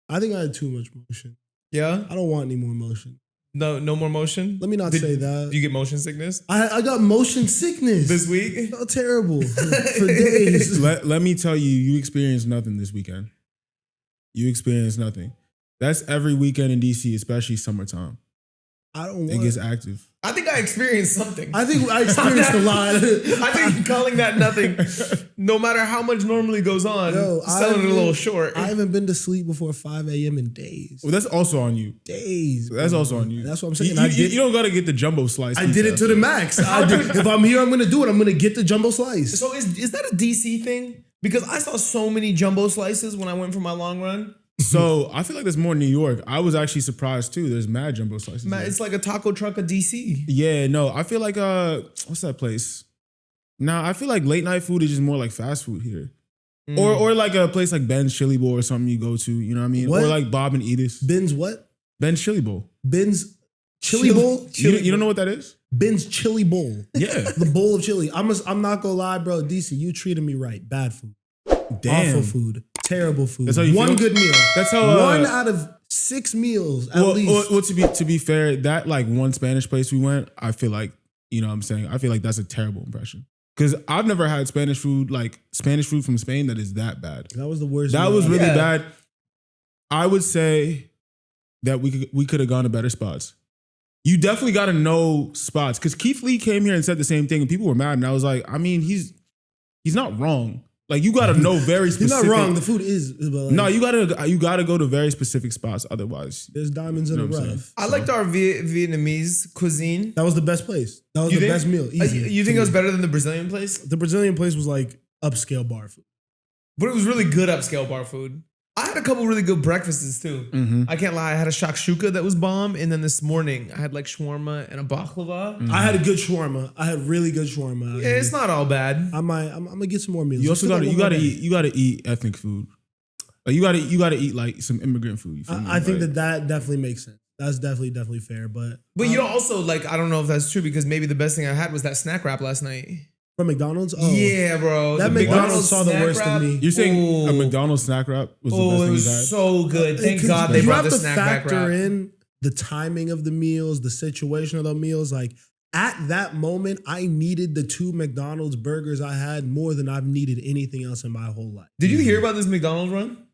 I think I had too much motion. Yeah? I don't want any more motion. No more motion? Let me not say that. Do you get motion sickness? I got motion sickness. This week? So terrible. For days. Let me tell you, you experienced nothing this weekend. You experienced nothing. That's every weekend in DC, especially summertime. I don't want It gets active. I think I experienced something. I think I experienced a lot. I think calling that nothing, no matter how much normally goes on, selling it a little short. I haven't been to sleep before 5 a.m. in days. Well, that's also on you. Days. That's also on you. That's what I'm saying. You don't got to get the jumbo slice. I did it to the max. If I'm here, I'm going to do it. I'm going to get the jumbo slice. So is that a DC thing? Because I saw so many jumbo slices when I went for my long run. So I feel like there's more in New York. I was actually surprised too. There's mad jumbo slices. It's like a taco truck of DC. Yeah, no. I feel like what's that place? Nah, I feel like late night food is just more like fast food here. Or like a place like Ben's Chili Bowl or something you go to, you know what I mean? What? Or like Bob and Edith's. Ben's what? Ben's Chili Bowl. Ben's Chili Bowl? You don't know what that is? Ben's Chili Bowl. Yeah. The bowl of chili. I'm not gonna lie, bro. DC, you treated me right. Bad food. Damn. Awful food. Terrible food. That's how you One feel? good meal. That's how one out of 6 meals at least. Well, to be fair, that like one Spanish place we went, I feel like, you know what I'm saying? I feel like that's a terrible impression. Because I've never had Spanish food from Spain that is that bad. That was the worst. That was really bad. I would say that we could have gone to better spots. You definitely got to know spots. Because Keith Lee came here and said the same thing and people were mad. And I was like, I mean, he's not wrong. Like you got to know very specific. He's not wrong. The food is. Like, no, you gotta go to very specific spots. Otherwise, there's diamonds in the rough. I liked our Vietnamese cuisine. That was the best place. That was the best meal. Easy. You think it was better than the Brazilian place? The Brazilian place was like upscale bar food. But it was really good upscale bar food. I had a couple really good breakfasts too. Mm-hmm. I can't lie. I had a shakshuka that was bomb. And then this morning I had like shawarma and a baklava. Mm-hmm. I had a good shawarma. I had really good shawarma. Yeah, it's not all bad. I'm gonna get some more meals. You also you gotta eat ethnic food. Like you gotta eat like some immigrant food. I think that definitely makes sense. That's definitely fair. But you also like, I don't know if that's true because maybe the best thing I had was that snack wrap last night. From McDonald's? Oh. Yeah, bro. That McDonald's saw the worst of me. You're saying a McDonald's snack wrap was the best thing you had? It was so good. Thank God they brought the snack wrap. You have to factor in the timing of the meals, the situation of the meals. Like at that moment, I needed the 2 McDonald's burgers I had more than I've needed anything else in my whole life. Did you hear about this McDonald's run?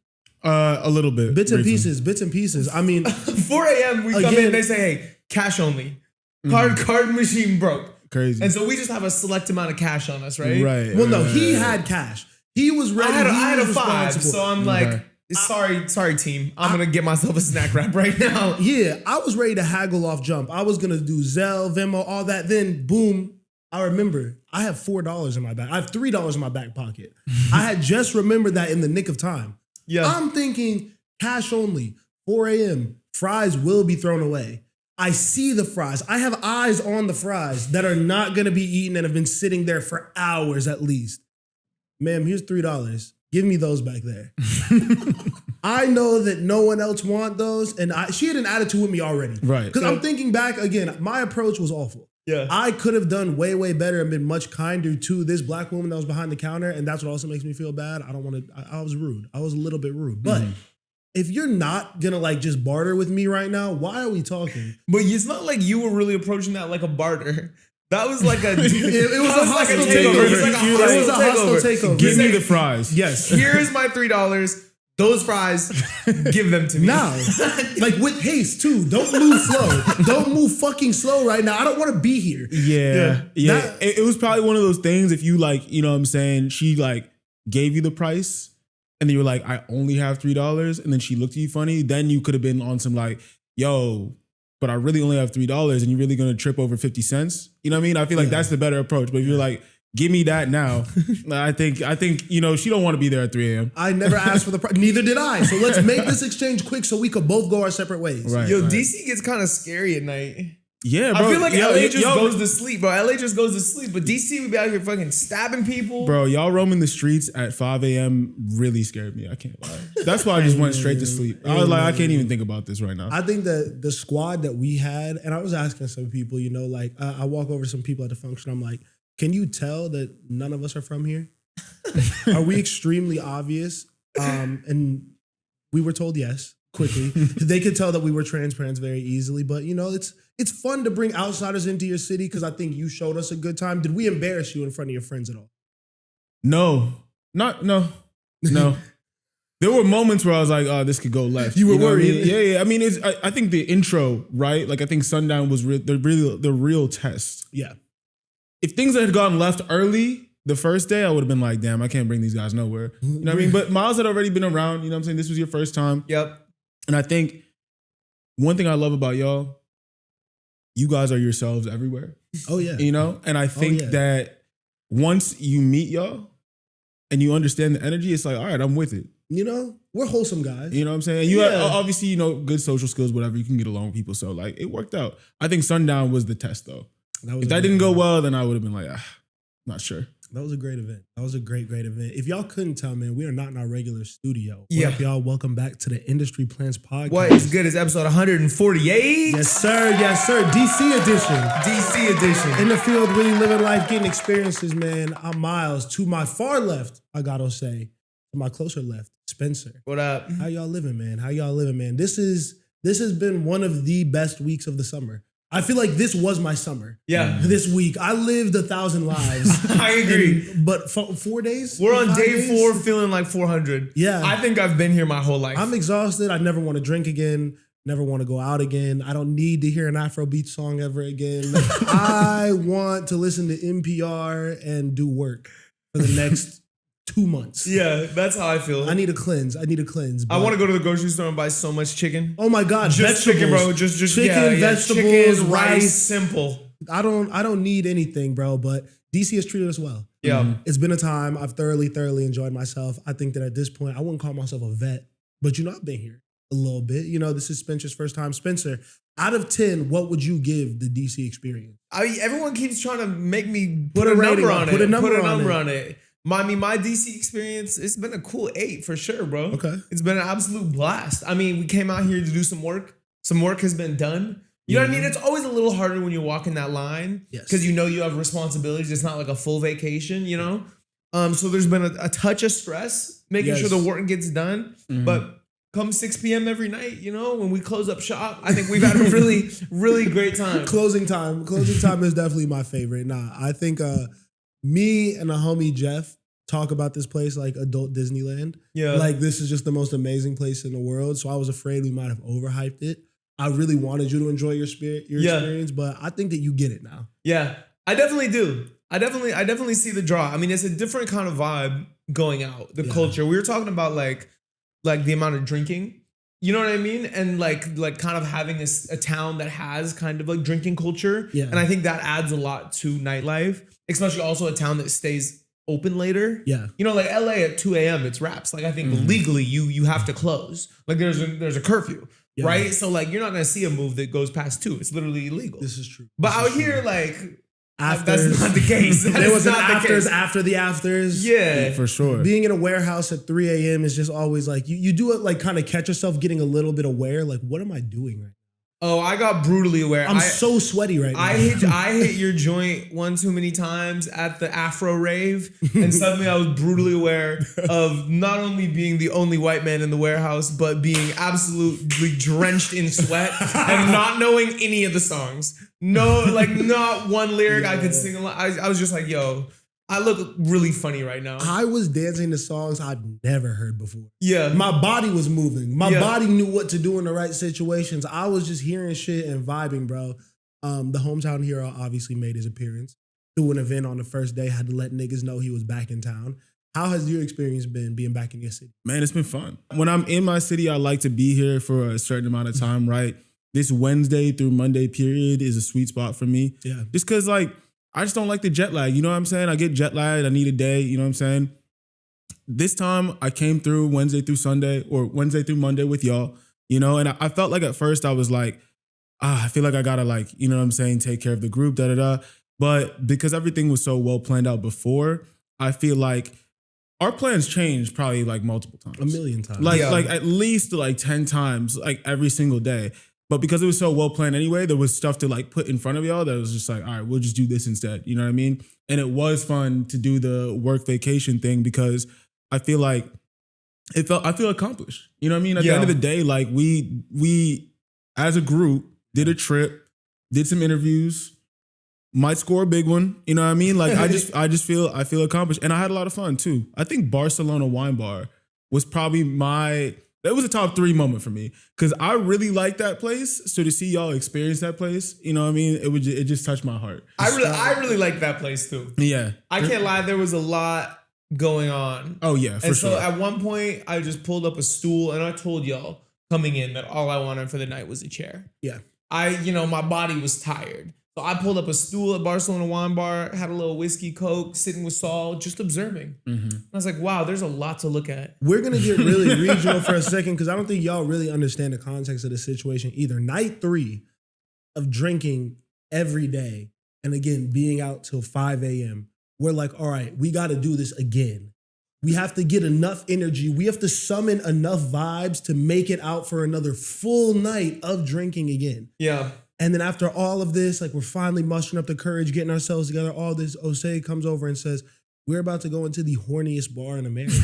A little bit. Bits and pieces. I mean, 4 a.m. we come in, they say, hey, cash only. Card machine broke. Crazy. And so we just have a select amount of cash on us, right? Right. Well, no, he had cash. He was ready. I had a 5, so I'm like, sorry, team. I'm gonna get myself a snack wrap right now. Yeah, I was ready to haggle off jump. I was gonna do Zelle, Venmo, all that. Then boom, I remember I have $4 in my back. I have $3 in my back pocket. I had just remembered that in the nick of time. Yeah. I'm thinking cash only, 4 a.m. Fries will be thrown away. I see the fries. I have eyes on the fries that are not going to be eaten and have been sitting there for hours at least. Ma'am, here's $3. Give me those back there. I know that no one else want those. And she had an attitude with me already. Right. Because I'm thinking back again, my approach was awful. Yeah. I could have done way, way better and been much kinder to this black woman that was behind the counter. And that's what also makes me feel bad. I was rude. I was a little bit rude. But if you're not gonna like just barter with me right now, why are we talking? But it's not like you were really approaching that like a barter. That was like a it was a hostile takeover. It was a hostile takeover. Give me the fries. Yes. Here's my $3. Those fries, give them to me. Now, like with haste too. Don't move slow. Don't move fucking slow right now. I don't want to be here. Yeah. It was probably one of those things if you like, you know what I'm saying, she like gave you the price and then you were like, I only have $3 and then she looked at you funny, then you could have been on some like, yo, but I really only have $3 and you're really going to trip over 50 cents. You know what I mean? I feel like that's the better approach. But if you're like, give me that now. I think, you know, she don't want to be there at 3 a.m. I never asked for the price. Neither did I. So let's make this exchange quick so we could both go our separate ways. Right, Yo, DC gets kind of scary at night. Yeah, bro. I feel like LA just goes to sleep, bro. LA just goes to sleep. But DC would be out here fucking stabbing people. Bro, y'all roaming the streets at 5 a.m. really scared me. I can't lie. That's why I just went straight to sleep. I was like, I can't even think about this right now. I think that the squad that we had, and I was asking some people, you know, like I walk over to some people at the function. I'm like, can you tell that none of us are from here? Are we extremely obvious? And we were told yes. quickly. They could tell that we were transparent very easily, but you know, it's fun to bring outsiders into your city because I think you showed us a good time. Did we embarrass you in front of your friends at all? No. No. There were moments where I was like, oh, this could go left. You were know what I worried. mean? Yeah. I mean, I think the intro, right? Like, I think Sundown was the real test. Yeah. If things had gone left early the first day, I would have been like, damn, I can't bring these guys nowhere. You know what I mean? But Miles had already been around. You know what I'm saying? This was your first time. Yep. And I think one thing I love about y'all, you guys are yourselves everywhere. Oh, yeah. You know? And I think that once you meet y'all and you understand the energy, it's like, all right, I'm with it. You know, we're wholesome guys. You know what I'm saying? You have, obviously, you know, good social skills, whatever. You can get along with people. So, like, it worked out. I think Sundown was the test, though. If that didn't go well, then I would have been like, not sure. That was a great event. That was a great event. If y'all couldn't tell, man, we are not in our regular studio. Yeah. What up, y'all? Welcome back to the Industry Plans Podcast. What is good is episode 148. Yes, sir. Yes, sir. DC edition. DC edition. In the field, really living life, getting experiences, man. I'm Miles. To my far left, I gotta say, to my closer left, Spencer. What up? How y'all living, man? How y'all living, man? This has been one of the best weeks of the summer. I feel like this was my summer. Yeah. This week. I lived 1,000 lives. I agree. But 4 days? We're on 5 day days? 4 feeling like 400. Yeah. I think I've been here my whole life. I'm exhausted. I never want to drink again. Never want to go out again. I don't need to hear an Afrobeat song ever again. I want to listen to NPR and do work for the next 2 months. Yeah, that's how I feel. I need a cleanse. I want to go to the grocery store and buy so much chicken. Oh my God, Just vegetables. chicken, bro. Just chicken, vegetables, chicken, rice. simple. I don't need anything, bro. But DC has treated us well. Yeah. It's been a time. I've thoroughly enjoyed myself. I think that at this point, I wouldn't call myself a vet, but you know, I've been here a little bit. You know, this is Spencer's first time. Spencer, out of 10, what would you give the DC experience? I mean, everyone keeps trying to make me Put put a a rating number on- on it. put a number Put on it. My DC experience, it's been a cool 8 for sure, bro. Okay. It's been an absolute blast. I mean, we came out here to do some work. Some work has been done. You know what I mean? It's always a little harder when you're walking that line. Yes. Because you know you have responsibilities. It's not like a full vacation, you know? So there's been a touch of stress, making sure the work gets done. But come 6 p.m. every night, you know, when we close up shop, I think we've had a really, really great time. Closing time is definitely my favorite. I think me and a homie Jeff talk about this place like adult Disneyland. Yeah. Like this is just the most amazing place in the world. So I was afraid we might have overhyped it. I really wanted you to enjoy your experience, but I think that you get it now. Yeah, I definitely do. I definitely see the draw. I mean, it's a different kind of vibe going out, the culture. We were talking about like the amount of drinking, you know what I mean? And like kind of having a town that has kind of like drinking culture. Yeah. And I think that adds a lot to nightlife, especially also a town that stays open later. Yeah. You know, like LA at 2 a.m. it's wraps. Like I think legally you have to close. Like there's a curfew. Yeah. Right? So like you're not gonna see a move that goes past 2. It's literally illegal. This is true. But out here, like that's not the case. There was an afters after the afters. Yeah. For sure. Being in a warehouse at 3 a.m. is just always like you do it like kind of catch yourself getting a little bit aware. Like, what am I doing right now? Oh, I got brutally aware. I'm so sweaty right now. I hit your joint one too many times at the Afro rave, and suddenly I was brutally aware of not only being the only white man in the warehouse, but being absolutely drenched in sweat and not knowing any of the songs. No, like not one lyric I could sing along. I was just like, yo, I look really funny right now. I was dancing to songs I'd never heard before. Yeah. My body was moving. My body knew what to do in the right situations. I was just hearing shit and vibing, bro. The hometown hero obviously made his appearance. Through an event on the first day, had to let niggas know he was back in town. How has your experience been being back in your city? Man, it's been fun. When I'm in my city, I like to be here for a certain amount of time, right? This Wednesday through Monday period is a sweet spot for me. Yeah. Just because, like, I just don't like the jet lag. You know what I'm saying? I get jet lagged. I need a day. You know what I'm saying? This time I came through Wednesday through Sunday or Wednesday through Monday with y'all, you know? And I felt like at first I was like, I feel like I gotta like, you know what I'm saying? Take care of the group, But because everything was so well planned out before, I feel like our plans changed probably like multiple times. A million times. Like at least like 10 times, like every single day. But because it was so well planned anyway, there was stuff to like put in front of y'all that was just like, all right, we'll just do this instead. You know what I mean? And it was fun to do the work vacation thing because I feel like I feel accomplished. You know what I mean? At the Yeah. end of the day, like we as a group did a trip, did some interviews, might score a big one. You know what I mean? Like I feel accomplished. And I had a lot of fun too. I think Barcelona Wine Bar was probably that was a top 3 moment for me. Cause I really like that place. So to see y'all experience that place, you know what I mean? It just touched my heart. I really like that place too. Yeah. I can't lie, there was a lot going on. Oh yeah, for and sure. so at one point, I just pulled up a stool and I told y'all coming in that all I wanted for the night was a chair. Yeah. My body was tired. So I pulled up a stool at Barcelona Wine Bar, had a little whiskey Coke, sitting with Saul, just observing. I was like, wow, there's a lot to look at. We're going to get really regional for a second because I don't think y'all really understand the context of the situation either. Night 3 of drinking every day and again, being out till 5 a.m., we're like, all right, we got to do this again. We have to get enough energy. We have to summon enough vibes to make it out for another full night of drinking again. Yeah. And then after all of this, like we're finally mustering up the courage, getting ourselves together, all this, Osei comes over and says, we're about to go into the horniest bar in America.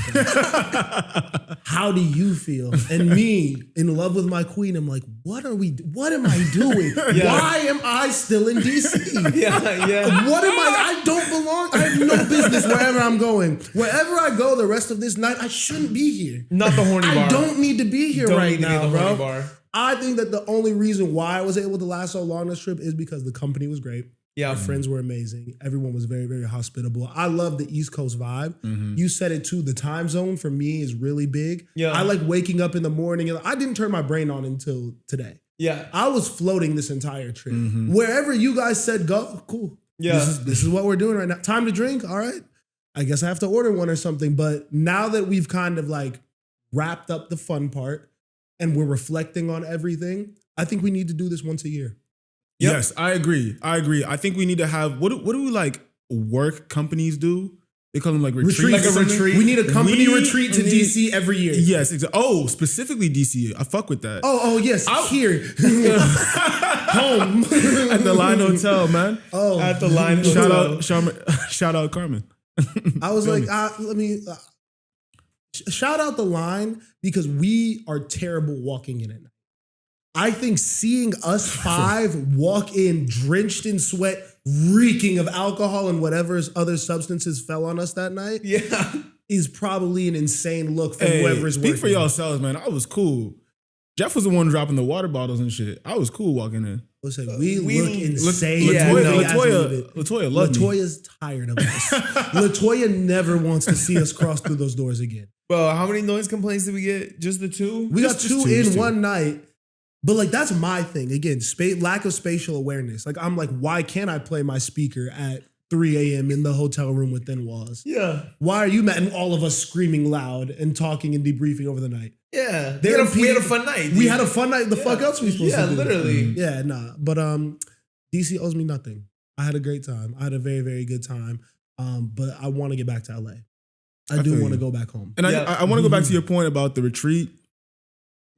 How do you feel? And me, in love with my queen, I'm like, what am I doing? Yeah. Why am I still in DC? Yeah. What am I don't belong. I have no business wherever I'm going. Wherever I go the rest of this night, I shouldn't be here. Not the horny bar. I don't need to be here right now, bro. Bar. I think that the only reason why I was able to last so long this trip is because the company was great. Yeah. Our friends were amazing. Everyone was very, very hospitable. I love the East Coast vibe. You said it too. The time zone for me is really big. Yeah. I like waking up in the morning. And I didn't turn my brain on until today. Yeah. I was floating this entire trip. Wherever you guys said go, cool. Yeah. This is what we're doing right now. Time to drink. All right. I guess I have to order one or something. But now that we've kind of like wrapped up the fun part, and we're reflecting on everything, I think we need to do this once a year. Yep. Yes, I agree. I think we need to have, what do we like work companies do? They call them like retreats. Like a retreat. We need a company retreat to need, DC every year. Yes. Oh, specifically DC. I fuck with that. Oh, yes. Here. Home. At the Line Hotel, man. Oh. At the Line Hotel. Shout out Carmen. I was like, let me... shout out the Line because we are terrible walking in at night. I think seeing us 5 walk in drenched in sweat, reeking of alcohol and whatever other substances fell on us that night is probably an insane look for whoever is working. Speak for yourselves, man. I was cool. Jeff was the one dropping the water bottles and shit. I was cool walking in. We look insane. Latoya loved me. Latoya's tired of us. Latoya never wants to see us cross through those doors again. Bro, how many noise complaints did we get? Just the 2? We got two in one night. But like that's my thing. Again, lack of spatial awareness. Like I'm like, why can't I play my speaker at 3 a.m. in the hotel room with thin walls? Yeah. Why are you mad? And all of us screaming loud and talking and debriefing over the night. Yeah. We had a fun night. Dude. We had a fun night. The fuck else we supposed to do? Yeah, literally. Yeah, nah. But DC owes me nothing. I had a great time. I had a very, very good time. But I want to get back to LA. I do want to go back home. And I want to go back to your point about the retreat.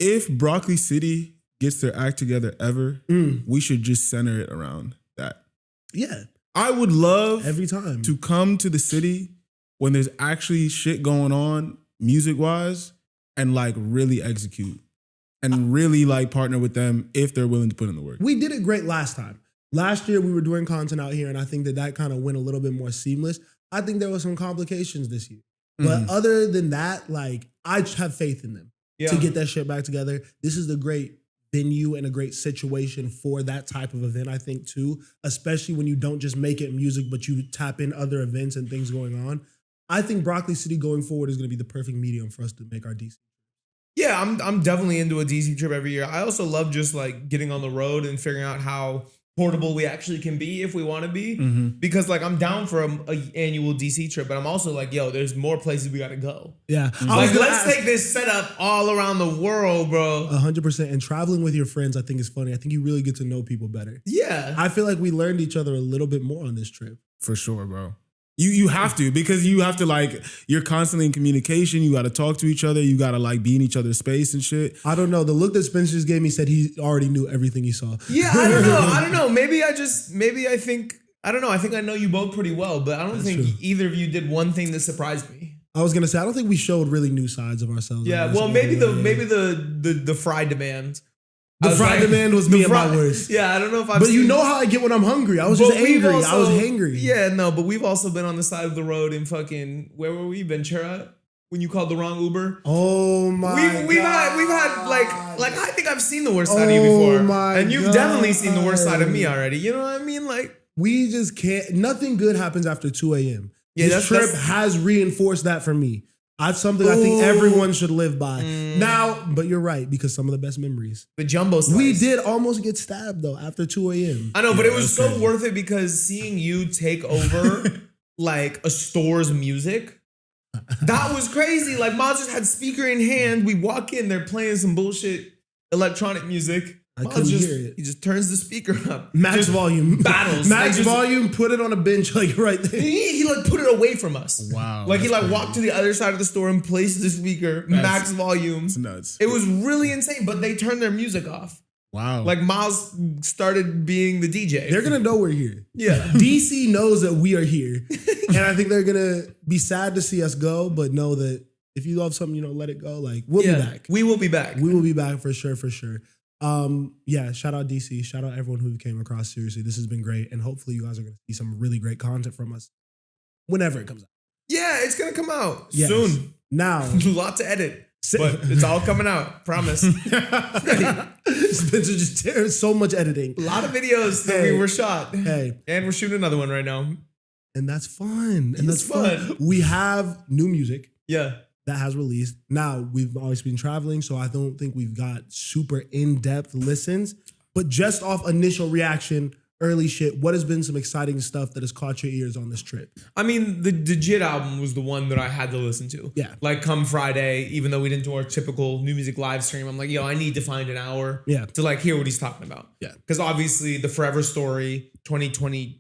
If Broccoli City gets their act together ever, we should just center it around that. Yeah. I would love every time to come to the city when there's actually shit going on music-wise and like really execute and really like partner with them if they're willing to put in the work. We did it great last time. Last year we were doing content out here and I think that kind of went a little bit more seamless. I think there were some complications this year. But other than that, like I have faith in them to get that shit back together. This is the great venue and a great situation for that type of event, I think, too, especially when you don't just make it music, but you tap in other events and things going on. I think Broccoli City going forward is going to be the perfect medium for us to make our DC. Yeah, I'm definitely into a DC trip every year. I also love just like getting on the road and figuring out how portable we actually can be if we want to be. Because like I'm down for a annual DC trip, but I'm also like, yo, there's more places we got to go. Yeah. Like let's take this setup all around the world, bro. 100%. And traveling with your friends, I think is funny. I think you really get to know people better. Yeah. I feel like we learned each other a little bit more on this trip. For sure, bro. You have to, because you have to like, you're constantly in communication. You got to talk to each other. You got to like be in each other's space and shit. I don't know. The look that Spencer just gave me said he already knew everything he saw. Yeah, I don't know. Maybe I think I know you both pretty well, but I don't think either of you did one thing that surprised me. I was gonna say I don't think we showed really new sides of ourselves. Yeah, well, maybe the fry demand. The fry demand was me at my worst. Yeah, I don't know if I've But seen, you know how I get when I'm hungry. I was just angry. I was hangry. Yeah, no, but we've also been on the side of the road in fucking, where were we? Ventura? When you called the wrong Uber? Oh my we've had like I think I've seen the worst side of you before. And you've definitely seen the worst side of me already. You know what I mean? Like, we just can't, nothing good happens after 2 a.m. Yeah, this trip has reinforced that for me. That's something I think everyone should live by. Now, but you're right, because some of the best memories. The jumbo slice. We did almost get stabbed though after 2 a.m. I know, but it was so worth it because seeing you take over like a store's music, that was crazy. Like, Miles just had speaker in hand. We walk in, they're playing some bullshit electronic music. I couldn't hear it. He just turns the speaker up. Max volume. Battles. Max volume, put it on a bench like right there. He like put it away from us. Wow. Like he like walked to the other side of the store and placed the speaker, max volume. It's nuts. It was really insane, but they turned their music off. Wow. Like Miles started being the DJ. They're going to know we're here. Yeah. DC knows that we are here. And I think they're going to be sad to see us go, but know that if you love something, let it go. Like, we'll be back. We will be back. We will be back for sure, for sure. Shout out DC. Shout out everyone who came across. Seriously, this has been great. And hopefully you guys are going to see some really great content from us whenever it comes out. Yeah, it's going to come out soon. Now. A lot to edit. But it's all coming out. Promise. Spencer just tears so much editing. A lot of videos that we were shot. Hey. And we're shooting another one right now. And that's fun. And that's fun. We have new music. Yeah. That has released. Now, we've always been traveling, so I don't think we've got super in-depth listens. But just off initial reaction, early shit, what has been some exciting stuff that has caught your ears on this trip? I mean, the JID album was the one that I had to listen to. Yeah. Like, come Friday, even though we didn't do our typical New Music live stream, I'm like, yo, I need to find an hour to like hear what he's talking about. Yeah. Because obviously, The Forever Story, 2022,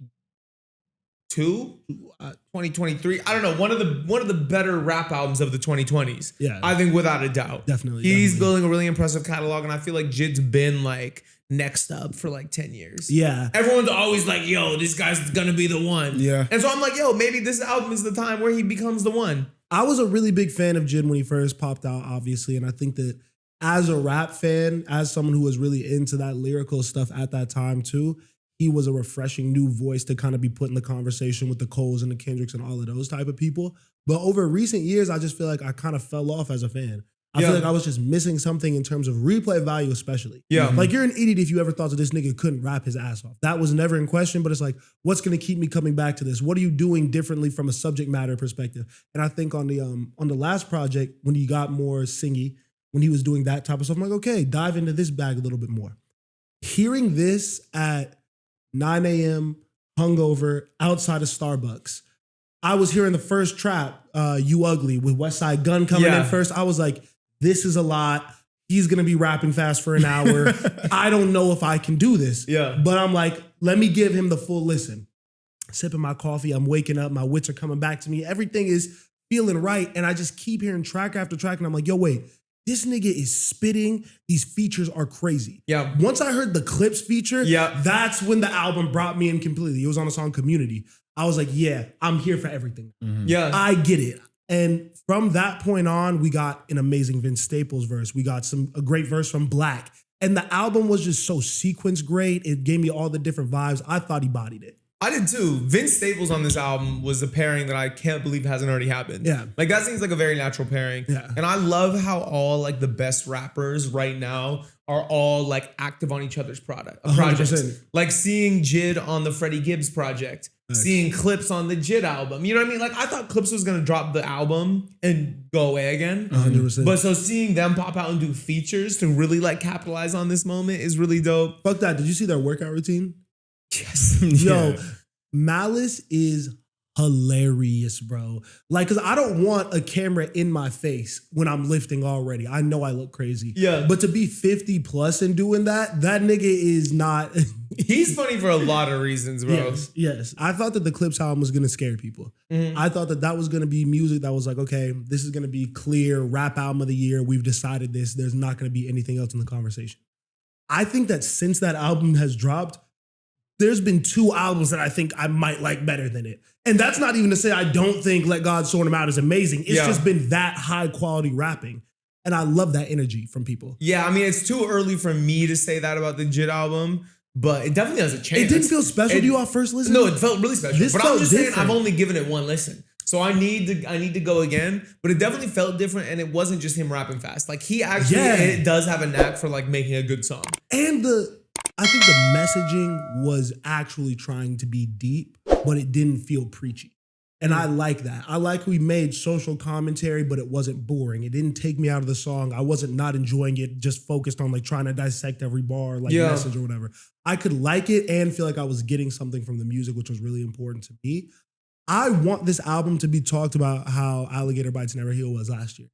2023. I don't know. One of the better rap albums of the 2020s. Yeah. I think without a doubt. Definitely. He's building a really impressive catalog, and I feel like JID's been like next up for like 10 years. Yeah. Everyone's always like, yo, this guy's gonna be the one. Yeah. And so I'm like, yo, maybe this album is the time where he becomes the one. I was a really big fan of JID when he first popped out, obviously. And I think that as a rap fan, as someone who was really into that lyrical stuff at that time too, he was a refreshing new voice to kind of be put in the conversation with the Coles and the Kendricks and all of those type of people. But over recent years, I just feel like I kind of fell off as a fan. I feel like I was just missing something in terms of replay value, especially. Yeah. Like, you're an idiot if you ever thought that this nigga couldn't rap his ass off. That was never in question, but it's like, what's going to keep me coming back to this? What are you doing differently from a subject matter perspective? And I think on the last project, when he got more singy, when he was doing that type of stuff, I'm like, okay, dive into this bag a little bit more. Hearing this at 9 a.m., hungover, outside of Starbucks, I was hearing the first trap, You Ugly, with Westside Gunn coming in first. I was like, this is a lot. He's going to be rapping fast for an hour. I don't know if I can do this. Yeah. But I'm like, let me give him the full listen. Sipping my coffee, I'm waking up, my wits are coming back to me. Everything is feeling right. And I just keep hearing track after track. And I'm like, yo, wait, this nigga is spitting. These features are crazy. Yeah. Once I heard the Clips feature, that's when the album brought me in completely. It was on the song Community. I was like, yeah, I'm here for everything. Mm-hmm. Yeah. I get it. And from that point on, we got an amazing Vince Staples verse. We got a great verse from Black. And the album was just so sequenced great. It gave me all the different vibes. I thought he bodied it. I did too. Vince Staples on this album was a pairing that I can't believe hasn't already happened. Yeah. Like, that seems like a very natural pairing. Yeah. And I love how all like the best rappers right now are all like active on each other's projects. 100%. Like seeing JID on the Freddie Gibbs project, seeing Clips on the JID album. You know what I mean? Like, I thought Clips was gonna drop the album and go away again. 100%. But so seeing them pop out and do features to really like capitalize on this moment is really dope. Fuck that. Did you see their workout routine? Yes. Yo, Malice is hilarious, bro. Like, cause I don't want a camera in my face when I'm lifting already. I know I look crazy. Yeah. But to be 50 plus and doing that nigga is not. He's funny for a lot of reasons, bro. Yes. I thought that the Clips album was gonna scare people. Mm-hmm. I thought that was gonna be music that was like, okay, this is gonna be clear rap album of the year. We've decided this. There's not gonna be anything else in the conversation. I think that since that album has dropped, there's been 2 albums that I think I might like better than it. And that's not even to say I don't think Let God Sort Him Out is amazing. It's just been that high quality rapping. And I love that energy from people. Yeah, I mean, it's too early for me to say that about the JID album, but it definitely has a chance. It didn't feel special to you off first listen? No, it felt really special. This but felt I'm just different. saying I've only given it one listen. So I need to go again, but it definitely felt different, and it wasn't just him rapping fast. Like he actually it does have a knack for like making a good song. And I think the messaging was actually trying to be deep, but it didn't feel preachy. And I like that. I like we made social commentary, but it wasn't boring. It didn't take me out of the song. I wasn't not enjoying it, just focused on like trying to dissect every bar, like message or whatever. I could like it and feel like I was getting something from the music, which was really important to me. I want this album to be talked about how Alligator Bites Never Heal was last year.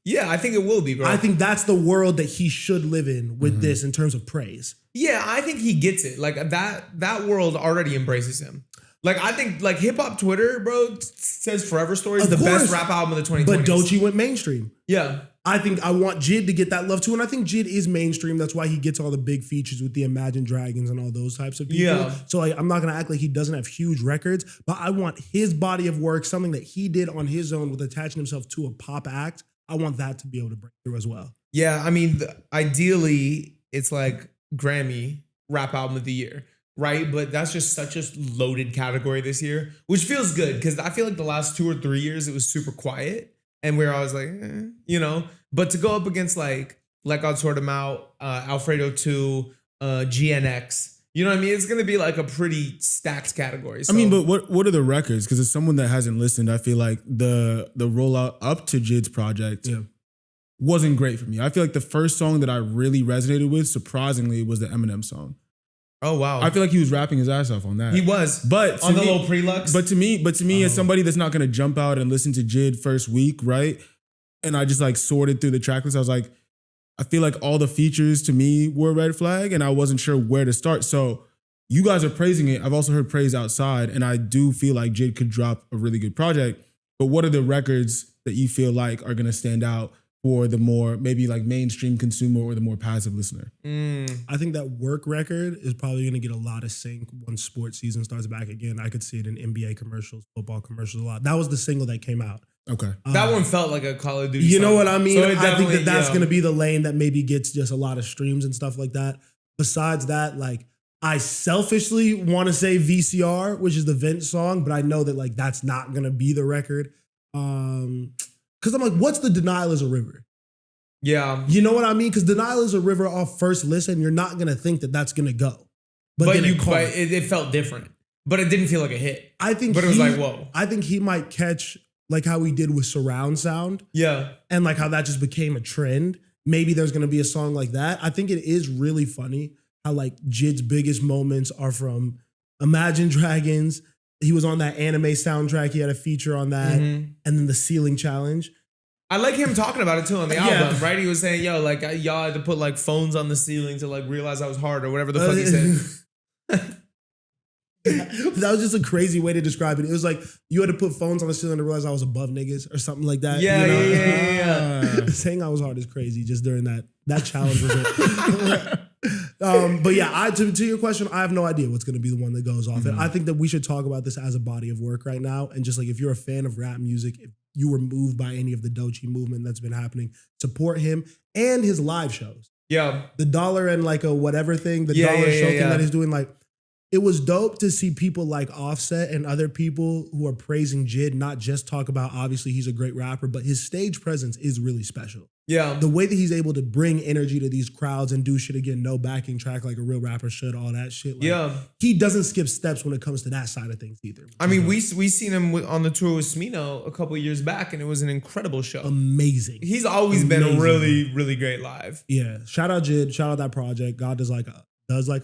Yeah, I think it will be, bro. I think that's the world that he should live in with this in terms of praise. Yeah, I think he gets it. Like that world already embraces him. Like I think like hip hop Twitter, bro, says Forever Story is the best rap album of the 2020s. But Doechii went mainstream. Yeah. I think I want JID to get that love too. And I think JID is mainstream. That's why he gets all the big features with the Imagine Dragons and all those types of people. Yeah. So like, I'm not going to act like he doesn't have huge records, but I want his body of work, something that he did on his own with attaching himself to a pop act. I want that to be able to break through as well. Yeah, I mean, ideally, it's like Grammy Rap Album of the Year, right? But that's just such a loaded category this year, which feels good because I feel like the last 2 or 3 years it was super quiet. And where I was like, you know, but to go up against like God Sort Him Out, Alfredo 2, GNX, you know what I mean? It's going to be like a pretty stacked category. So. I mean, but what are the records? Because as someone that hasn't listened, I feel like the rollout up to JID's project wasn't great for me. I feel like the first song that I really resonated with, surprisingly, was the Eminem song. Oh wow! I feel like he was rapping his ass off on that. He was, but on the little prelux. But to me, as somebody that's not gonna jump out and listen to JID first week, right? And I just like sorted through the track list. I was like, I feel like all the features to me were a red flag, and I wasn't sure where to start. So you guys are praising it. I've also heard praise outside, and I do feel like JID could drop a really good project. But what are the records that you feel like are gonna stand out for the more maybe like mainstream consumer or the more passive listener? I think that Work record is probably going to get a lot of sync once sports season starts back again. I could see it in NBA commercials, football commercials a lot. That was the single that came out. Okay. That one felt like a Call of Duty You song. know what I mean? So I think that's going to be the lane that maybe gets just a lot of streams and stuff like that. Besides that, like I selfishly want to say VCR, which is the Vince song, but I know that like that's not going to be the record. Because I'm like, what's the Denial is a River? Yeah. You know what I mean? Because Denial is a River off first listen, you're not going to think that that's going to go. But it felt different. But it didn't feel like a hit. I think But it was like, whoa. I think he might catch like how we did with surround sound. Yeah. And like how that just became a trend. Maybe there's going to be a song like that. I think it is really funny how like JID's biggest moments are from Imagine Dragons. He was on that anime soundtrack. He had a feature on that. And then the Ceiling Challenge. I like him talking about it too on the album, right? He was saying, yo, like y'all had to put like phones on the ceiling to like realize I was hard or whatever the fuck he said. That was just a crazy way to describe it. It was like you had to put phones on the ceiling to realize I was above niggas or something like that. Yeah, you know? yeah. Saying I was hard is crazy just during that challenge was it. But yeah, to your question, I have no idea what's going to be the one that goes off. And I think that we should talk about this as a body of work right now. And just like if you're a fan of rap music, if you were moved by any of the Doechii movement that's been happening, support him and his live shows. Yeah. The dollar and like a whatever thing, the dollar show thing that he's doing, like it was dope to see people like Offset and other people who are praising JID not just talk about obviously he's a great rapper, but his stage presence is really special. Yeah. The way that he's able to bring energy to these crowds and do shit again, no backing track like a real rapper should, all that shit. Like, he doesn't skip steps when it comes to that side of things either. I mean, we seen him on the tour with Smino a couple of years back, and it was an incredible show. Amazing. He's always been really, really great live. Yeah. Shout out JID. Shout out that project. God Does Like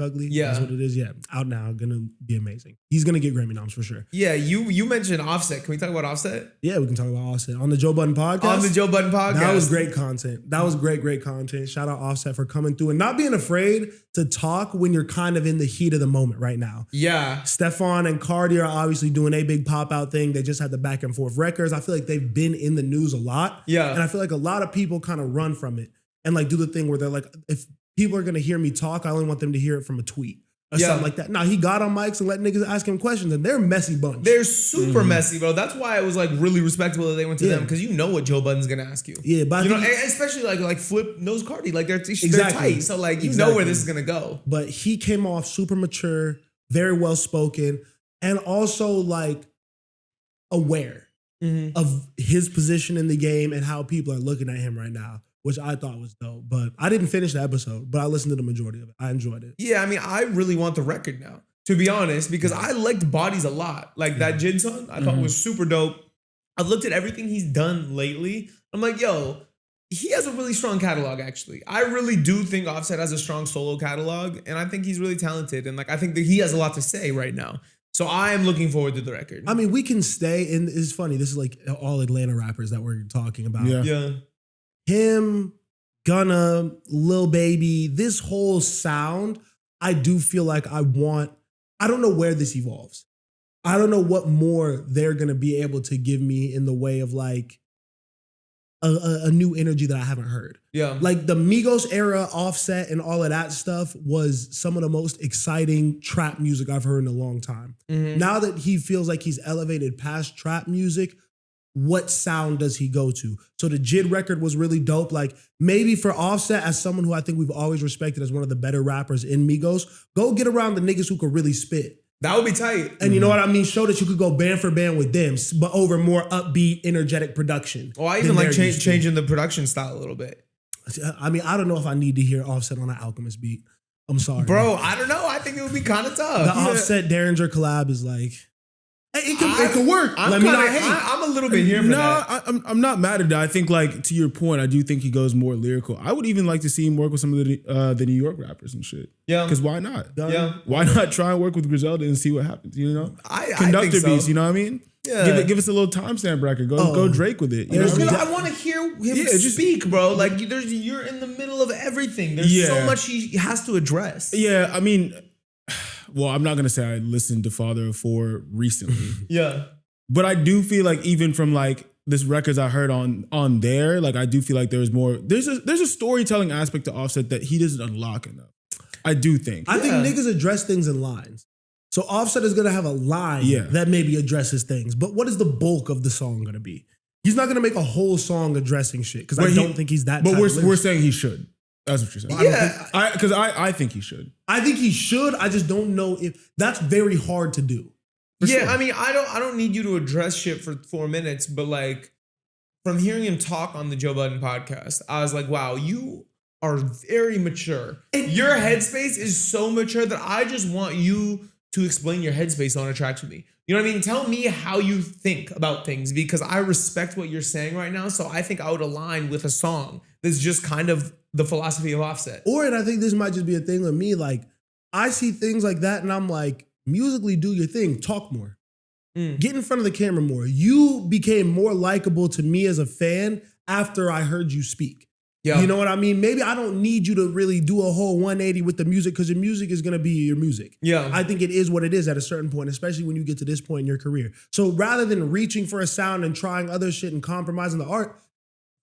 Ugly. Yeah. That's what it is. Yeah. Out now. Gonna be amazing. He's gonna get Grammy noms for sure. Yeah. You mentioned Offset. Can we talk about Offset? Yeah, we can talk about Offset. On the Joe Budden podcast. On the Joe Budden podcast. That was great content. That was great content. Shout out Offset for coming through and not being afraid to talk when you're kind of in the heat of the moment right now. Yeah. Stefan and Cardi are obviously doing a big pop out thing. They just had the back and forth records. I feel like they've been in the news a lot. Yeah. And I feel like a lot of people kind of run from it and like do the thing where they're like, if people are going to hear me talk, I only want them to hear it from a tweet. or something like that. Nah, he got on mics and let niggas ask him questions, and they're a messy bunch. They're super messy, bro. That's why it was like really respectable that they went to them, because you know what Joe Budden's gonna ask you. Yeah, but you know, especially like Flip knows Cardi, like they're tight, so like you know where this is gonna go. But he came off super mature, very well spoken, and also like aware of his position in the game and how people are looking at him right now, which I thought was dope. But I didn't finish the episode, but I listened to the majority of it. I enjoyed it. Yeah, I mean, I really want the record now, to be honest, because I liked Bodies a lot. Like that JID song, I thought was super dope. I've looked at everything he's done lately. I'm like, yo, he has a really strong catalog, actually. I really do think Offset has a strong solo catalog, and I think he's really talented. And like, I think that he has a lot to say right now. So I am looking forward to the record. I mean, we can stay in. It's funny. This is like all Atlanta rappers that we're talking about. Yeah. Him, Gunna, Lil Baby, this whole sound, I do feel like I don't know where this evolves. I don't know what more they're going to be able to give me in the way of like a new energy that I haven't heard. Yeah. Like the Migos era, Offset, and all of that stuff was some of the most exciting trap music I've heard in a long time. Now that he feels like he's elevated past trap music, what sound does he go to? So the JID record was really dope. Like maybe for Offset, as someone who I think we've always respected as one of the better rappers in Migos, go get around the niggas who could really spit. That would be tight. And you know what I mean? Show that you could go band for band with them, but over more upbeat, energetic production. Oh, I even like changing the production style a little bit. I mean, I don't know if I need to hear Offset on an Alchemist beat. I'm sorry. Bro, I don't know. I think it would be kind of tough. The Offset Derringer collab is like, it could work. Let me not hate. I'm a little bit here for that. I'm not mad at that. I think, like, to your point, I do think he goes more lyrical. I would even like to see him work with some of the New York rappers and shit. Yeah. Because why not? Yeah. Why not try and work with Griselda and see what happens, you know? I think so. Beats, you know what I mean? Yeah. Give us a little timestamp record. Go Drake with it. You know what I mean? I want to hear him speak, bro. Like, you're in the middle of everything. There's so much he has to address. Yeah, I mean, well, I'm not going to say I listened to Father of Four recently. Yeah. But I do feel like even from like this records I heard on there, like I do feel like there's more. There's a storytelling aspect to Offset that he doesn't unlock enough. I do think. I think niggas address things in lines. So Offset is gonna have a line that maybe addresses things. But what is the bulk of the song gonna be? He's not gonna make a whole song addressing shit because I don't think he's that. But we're saying he should. That's what you're saying. Yeah, because I think he should. I think he should. I just don't know if that's very hard to do. I mean, I don't need you to address shit for 4 minutes, but like from hearing him talk on the Joe Budden podcast, I was like, wow, you are very mature. Your headspace is so mature that I just want you to explain your headspace on a track to me. You know what I mean? Tell me how you think about things because I respect what you're saying right now. So I think I would align with a song that's just kind of the philosophy of Offset. And I think this might just be a thing with me. Like I see things like that and I'm like, musically do your thing, talk more. Get in front of the camera more. You became more likable to me as a fan after I heard you speak. Yeah. You know what I mean? Maybe I don't need you to really do a whole 180 with the music because your music is going to be your music. Yeah. I think it is what it is at a certain point, especially when you get to this point in your career. So rather than reaching for a sound and trying other shit and compromising the art,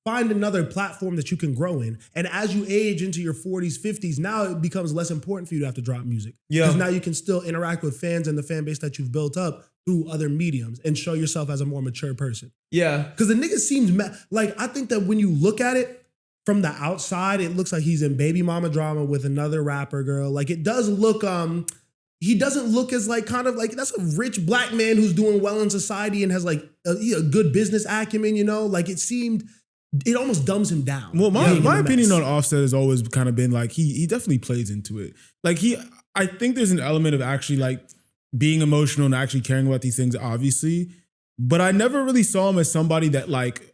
find another platform that you can grow in. And as you age into your 40s, 50s, now it becomes less important for you to have to drop music. Yeah. Because now you can still interact with fans and the fan base that you've built up through other mediums and show yourself as a more mature person. Yeah. Because the nigga seems, like, I think that when you look at it from the outside, it looks like he's in baby mama drama with another rapper girl. Like, it does look, he doesn't look as like kind of like that's a rich black man who's doing well in society and has like a good business acumen, you know? Like, it almost dumbs him down. Well, my opinion on Offset has always kind of been like he definitely plays into it. Like I think there's an element of actually like being emotional and actually caring about these things, obviously. But I never really saw him as somebody that like.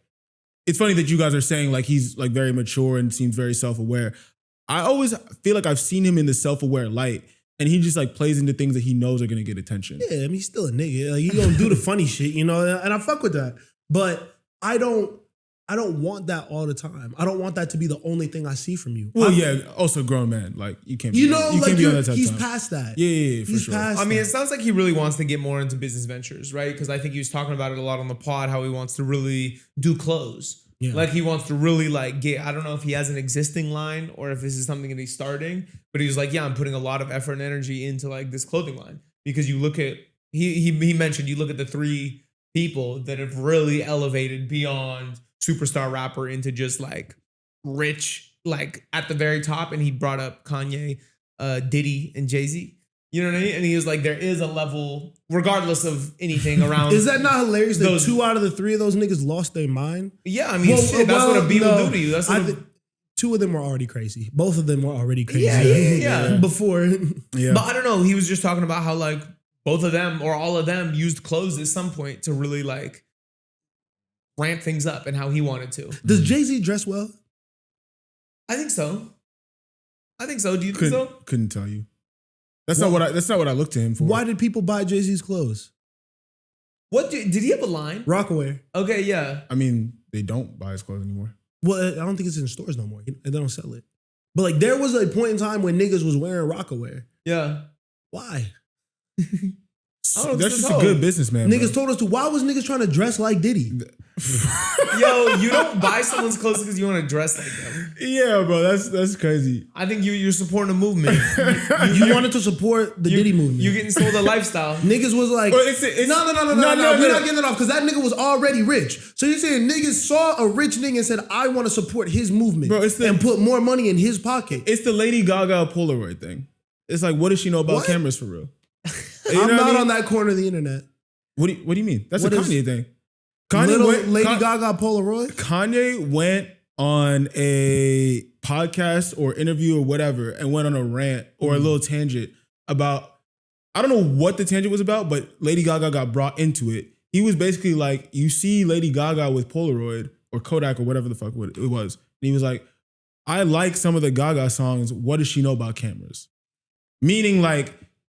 It's funny that you guys are saying like he's like very mature and seems very self-aware. I always feel like I've seen him in the self-aware light, and he just like plays into things that he knows are gonna get attention. Yeah, I mean he's still a nigga. Like he gonna do the funny shit, you know, and I fuck with that. But I don't want that all the time. I don't want that to be the only thing I see from you. Well, also a grown man. Like you can't. You can't be on that type he's past that. Yeah, for sure. I mean, it sounds like he really wants to get more into business ventures, right? Because I think he was talking about it a lot on the pod, how he wants to really do clothes. Yeah. Like he wants to really like get, I don't know if he has an existing line or if this is something that he's starting, but he was like, yeah, I'm putting a lot of effort and energy into like this clothing line. Because you look at, he mentioned, you look at the 3 people that have really elevated beyond superstar rapper into just like rich, like at the very top. And he brought up Kanye, Diddy, and Jay-Z. You know what I mean? And he was like, there is a level, regardless of anything around. Is that not hilarious that 2 out of the 3 of those niggas lost their mind? Yeah, I mean, shit, that's what a beat will do to you. That's what 2 of them were already crazy. Both of them were already crazy. Yeah. Before. Yeah. But I don't know. He was just talking about how like both of them or all of them used clothes at some point to really like ramp things up and how he wanted to. Does Jay-Z dress well? I think so. Do you think so? Couldn't tell you. That's not what I looked to him for. Why did people buy Jay-Z's clothes? What did he have a line? Rockaware. Okay, yeah. I mean, they don't buy his clothes anymore. Well, I don't think it's in stores no more. They don't sell it. But like there was a point in time when niggas was wearing Rockaware. Yeah. Why? Oh, that's just a good businessman. Niggas bro. told us to. Why was niggas trying to dress like Diddy? Yo, you don't buy someone's clothes because you want to dress like them. Yeah, bro, that's crazy. I think you're supporting a movement. You wanted to support the Diddy movement. You're getting sold a lifestyle. Niggas was like, Well, no, we're not getting it off because that nigga was already rich. So you're saying niggas saw a rich nigga and said, I want to support his movement, Bro, and put more money in his pocket. It's the Lady Gaga Polaroid thing. It's like, what does she know about cameras for real? I'm not on that corner of the internet. What do you mean? That's What a is- Kanye thing. Lady Gaga Polaroid? Kanye went on a podcast or interview or whatever and went on a rant or a little tangent about, I don't know what the tangent was about, but Lady Gaga got brought into it. He was basically like, you see Lady Gaga with Polaroid or Kodak or whatever the fuck it was. And he was like, I like some of the Gaga songs. What does she know about cameras? Meaning like,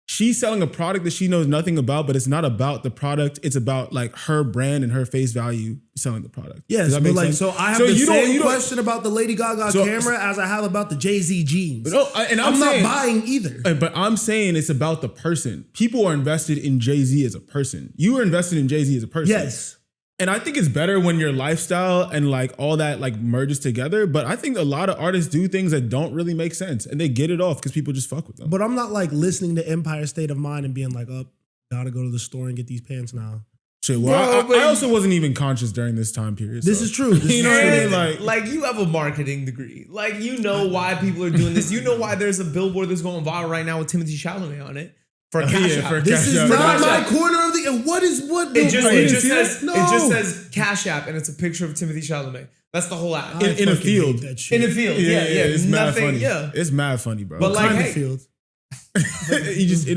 she's selling a product that she knows nothing about, but it's not about the product. It's about like her brand and her face value selling the product. Yes, Does that but make like, sense? so I have So the you don't- same you don't- question about the Lady Gaga camera as I have about the Jay-Z jeans. No, and I'm not saying- buying either. But I'm saying it's about the person. People are invested in Jay-Z as a person. You are invested in Jay-Z as a person. Yes. And I think it's better when your lifestyle and like all that like merges together. But I think a lot of artists do things that don't really make sense and they get it off because people just fuck with them. But I'm not like listening to Empire State of Mind and being like, oh, gotta go to the store and get these pants now. Shit, well, Bro, I also wasn't even conscious during this time period. This so. is true. This You know is what I true. mean? Like you have a marketing degree. Like you know why people are doing this. You know why there's a billboard that's going viral right now with Timothy Chalamet on it for Cash App. This Cash is App. not Cash my App. corner of the. What is what? It just see says No. it just says Cash App and it's a picture of Timothy Chalamet. That's the whole app. I in a fucking field. hate that shit. In a field, yeah. It's mad Nothing, funny. yeah. It's mad funny, bro. But like, Kind of hey, field. you just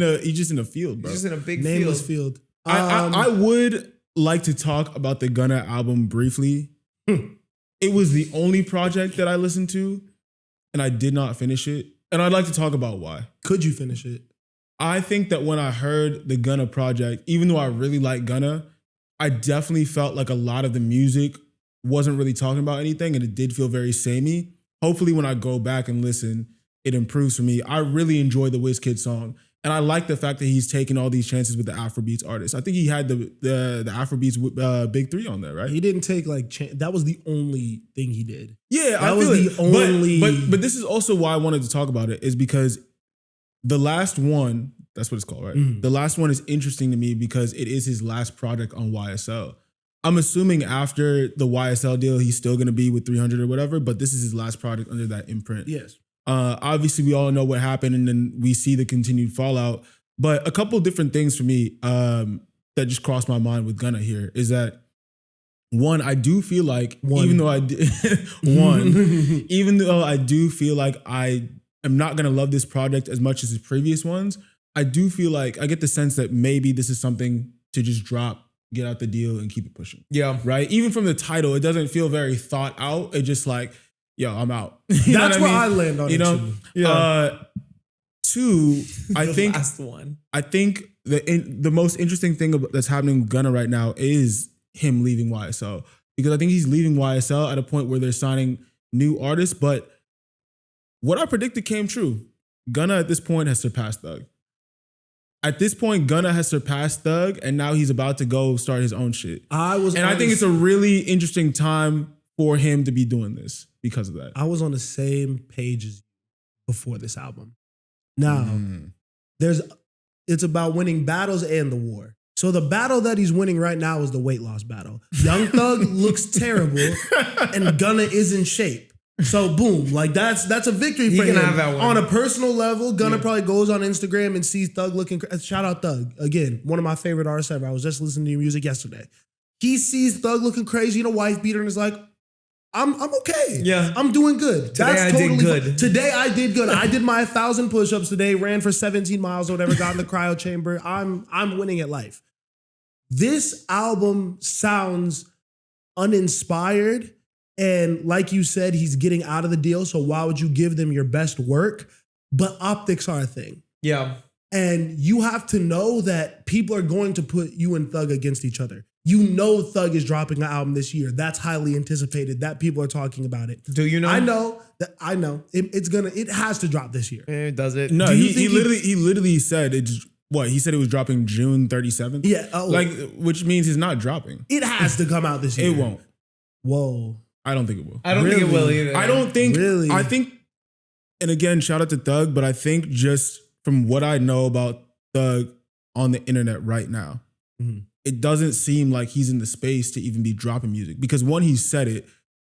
in a field, bro. just in a big Nameless field. field. I would like to talk about the Gunna album briefly. It was the only project that I listened to, and I did not finish it. And I'd like to talk about why. Could you finish it? I think that when I heard the Gunna project, even though I really like Gunna, I definitely felt like a lot of the music wasn't really talking about anything, and it did feel very samey. Hopefully, when I go back and listen, it improves for me. I really enjoyed the WizKid song. And I like the fact that he's taking all these chances with the Afrobeats artists. I think he had the Afrobeats Big Three on there, right? He didn't take like that was the only thing he did. Yeah, That I was feel the it. only- But this is also why I wanted to talk about it, is because the Last Wun, that's what it's called, right? Mhm. The Last Wun is interesting to me because it is his last project on YSL. I'm assuming after the YSL deal, he's still going to be with 300 or whatever, but this is his last project under that imprint. Yes. Obviously, we all know what happened, and then we see the continued fallout. But a couple of different things for me that just crossed my mind with Gunna here is that, one, I do feel like, even though I do feel like I am not going to love this project as much as his previous ones, I do feel like I get the sense that maybe this is something to just drop, get out the deal, and keep it pushing. Yeah. Right? Even from the title, it doesn't feel very thought out. It's just like, yo, I'm out. You know That's what where I I mean? land on You it know? too. Two, I The think last one. the most interesting thing that's happening with Gunna right now is him leaving YSL, because I think he's leaving YSL at a point where they're signing new artists. But what I predicted came true. Gunna at this point has surpassed Thug. At this point, Gunna has surpassed Thug, and now he's about to go start his own shit. I think it's a really interesting time for him to be doing this because of that. I was on the same page as you before this album. Now, it's about winning battles and the war. So the battle that he's winning right now is the weight loss battle. Young Thug looks terrible and Gunna is in shape. So boom, like that's a victory for him. Have that one. On a personal level, Gunna probably goes on Instagram and sees Thug looking. Shout out Thug again, one of my favorite artists ever. I was just listening to your music yesterday. He sees Thug looking crazy in a wife beater and is like, I'm okay. Yeah. I'm doing good. Today I did good. fine. Today I did good. I did my 1,000 push-ups today, ran for 17 miles or whatever, got in the cryo chamber. I'm winning at life. This album sounds uninspired. And like you said, he's getting out of the deal. So why would you give them your best work? But optics are a thing. Yeah. And you have to know that people are going to put you and Thug against each other. You know Thug is dropping an album this year. That's highly anticipated. That people are talking about it. Do you know? I know. It has to drop this year. Does it? No, Do you he think literally said it's what he said it was dropping June 37th. Yeah. Which means it's not dropping. It has to come out this year. It won't. Whoa. I don't think it will. I don't think it will either. I don't think. Really? I think, and again, shout out to Thug, but I think just from what I know about Thug on the internet right now, it doesn't seem like he's in the space to even be dropping music. Because one, he said it.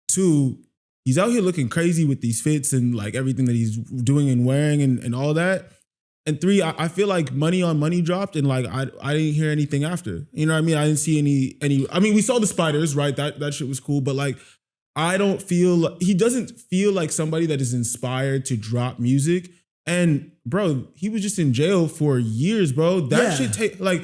Two, he's out here looking crazy with these fits and like everything that he's doing and wearing and all that. And three, I feel like Money on Money dropped and like I didn't hear anything after. You know what I mean? I didn't see any. I mean, we saw the spiders, right? That shit was cool, but like I don't feel he doesn't feel like somebody that is inspired to drop music. And bro, he was just in jail for years, bro. That shit take like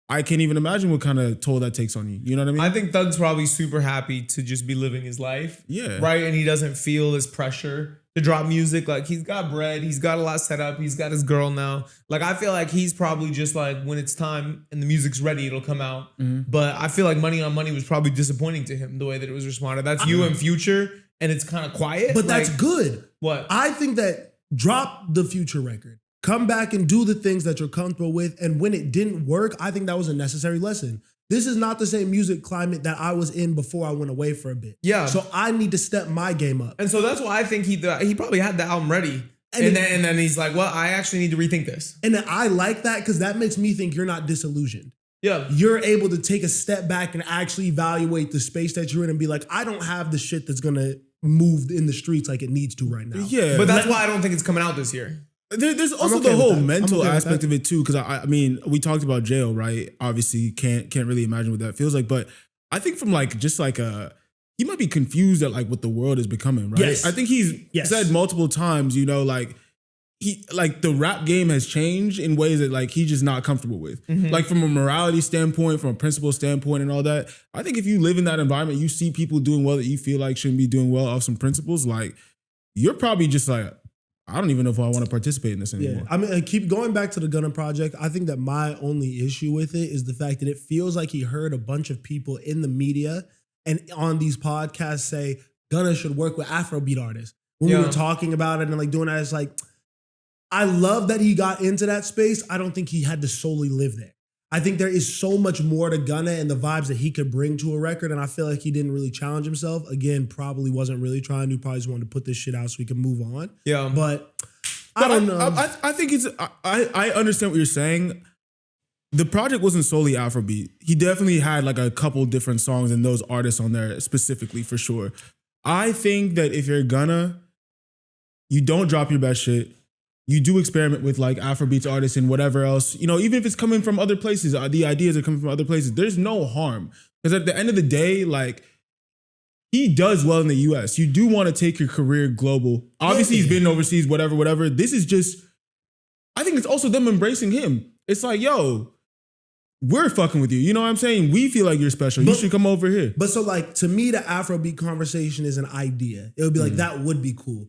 I can't even imagine what kind of toll that takes on you. You know what I mean? I think Thug's probably super happy to just be living his life. Yeah. Right? And he doesn't feel this pressure to drop music. Like he's got bread, he's got a lot set up, he's got his girl now. Like I feel like he's probably just like when it's time and the music's ready, it'll come out. But I feel like Money on Money was probably disappointing to him the way that it was responded. That's you and Future and it's kind of quiet. But like, that's good. What? I think that drop the Future record. Come back and do the things that you're comfortable with. And when it didn't work, I think that was a necessary lesson. This is not the same music climate that I was in before I went away for a bit. Yeah. So I need to step my game up. And so that's why I think he probably had the album ready. And then he's like, well, I actually need to rethink this. And then I like that because that makes me think you're not disillusioned. Yeah. You're able to take a step back and actually evaluate the space that you're in and be like, I don't have the shit that's going to move in the streets like it needs to right now. Yeah. But that's why I don't think it's coming out this year. There's also okay the with whole that. mental I'm okay with aspect that. of it too, because I mean, we talked about jail, right? Obviously, can't really imagine what that feels like. But I think from like just like he might be confused at like what the world is becoming, right? Yes. I think he's said multiple times, you know, like he like the rap game has changed in ways that like he's just not comfortable with. Like from a morality standpoint, from a principle standpoint, and all that. I think if you live in that environment, you see people doing well that you feel like shouldn't be doing well off some principles, like you're probably just like, I don't even know if I want to participate in this anymore. Yeah, I mean, I keep going back to the Gunna project. I think that my only issue with it is the fact that it feels like he heard a bunch of people in the media and on these podcasts say Gunna should work with Afrobeat artists. When we were talking about it and like doing that, it's like, I love that he got into that space. I don't think he had to solely live there. I think there is so much more to Gunna and the vibes that he could bring to a record, and I feel like he didn't really challenge himself. Again, probably wasn't really trying to. Probably just wanted to put this shit out so we can move on. Yeah. But I don't know. I think I understand what you're saying. The project wasn't solely Afrobeat. He definitely had like a couple different songs and those artists on there specifically for sure. I think that if you're Gunna, you don't drop your best shit. You do experiment with like Afrobeats artists and whatever else, you know, even if it's coming from other places, the ideas are coming from other places, there's no harm. Because at the end of the day, like, he does well in the US. You do want to take your career global. Obviously, he's been overseas, whatever. This is just, I think it's also them embracing him. It's like, yo, we're fucking with you. You know what I'm saying? We feel like you're special. You should come over here. But so like, to me, the Afrobeat conversation is an idea. It would be like, that would be cool.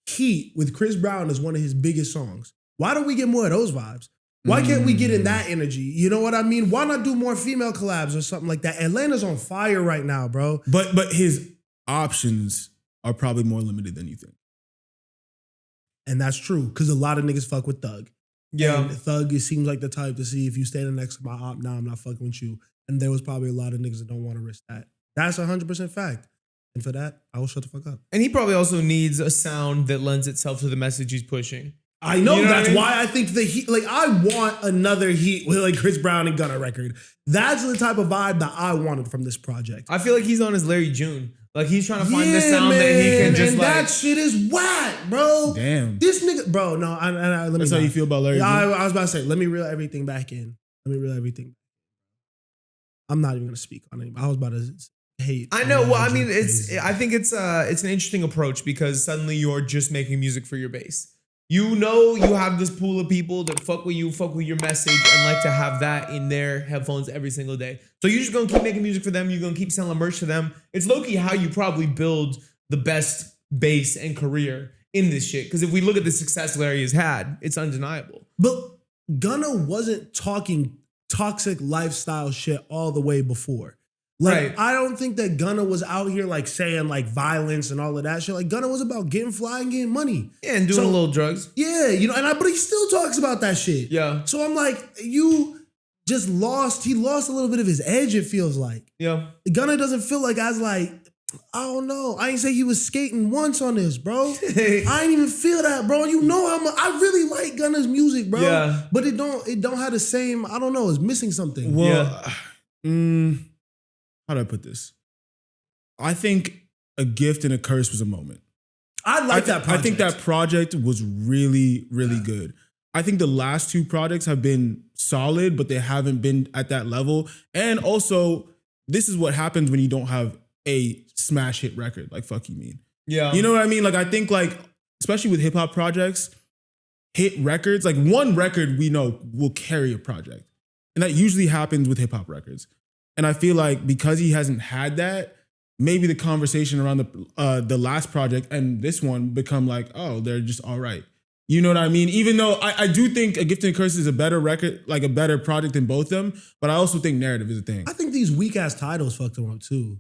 Heat with Chris Brown is one of his biggest songs. Why don't we get more of those vibes? Why can't we get in that energy? You know what I mean? Why not do more female collabs or something like that? Atlanta's on fire right now, bro. But his options are probably more limited than you think. And that's true, because a lot of niggas fuck with Thug. Yeah. And Thug, it seems like the type to see if you standing next to my op, nah, I'm not fucking with you. And there was probably a lot of niggas that don't want to risk that. That's 100% fact. And for that, I will shut the fuck up. And he probably also needs a sound that lends itself to the message he's pushing. I know, You know that's what I mean? why I think the Heat, like I want another Heat with like Chris Brown and Gunna record. That's the type of vibe that I wanted from this project. I feel like he's on his Larry June. Like he's trying to find the sound that he can just and like. that shit is whack, bro. Damn. This nigga, bro. No, let me. That's how you feel about Larry Yeah, June? I was about to say, let me reel everything back in. Let me reel everything. I'm not even gonna speak on it. I was about to hate. I know. Well, I Larry mean, June crazy. I think it's an interesting approach because suddenly you're just making music for your base. You know, you have this pool of people that fuck with you, fuck with your message, and like to have that in their headphones every single day. So you're just gonna keep making music for them. You're gonna keep selling merch to them. It's low-key how you probably build the best base and career in this shit. Because if we look at the success Larry has had, it's undeniable. But Gunna wasn't talking toxic lifestyle shit all the way before. Like, Right. I don't think that Gunna was out here like saying like violence and all of that shit. Like Gunna was about getting fly and getting money. Yeah, and doing So- a little drugs. Yeah, but he still talks about that shit. Yeah. So I'm like, you just lost, he lost a little bit of his edge, it feels like. Yeah. Gunna doesn't feel like I don't know. I ain't say he was skating once on this, bro. I ain't even feel that, bro. You know how much I really like Gunna's music, bro. Yeah. But it don't have the same, I don't know, it's missing something. Well, how do I put this? I think A Gift and a Curse was a moment. I like that project. I think that project was really, really good. I think the last two projects have been solid, but they haven't been at that level. And also, this is what happens when you don't have a smash hit record like Fuck You Mean. Yeah. You know what I mean? Like, I think like, especially with hip hop projects, hit records, like one record we know will carry a project. And that usually happens with hip hop records. And I feel like because he hasn't had that, maybe the conversation around the last project and this one become like, oh, they're just all right. You know what I mean? Even though I do think A Gift and a Curse is a better record, like a better project than both of them, but I also think narrative is a thing. I think these weak ass titles fucked him up too.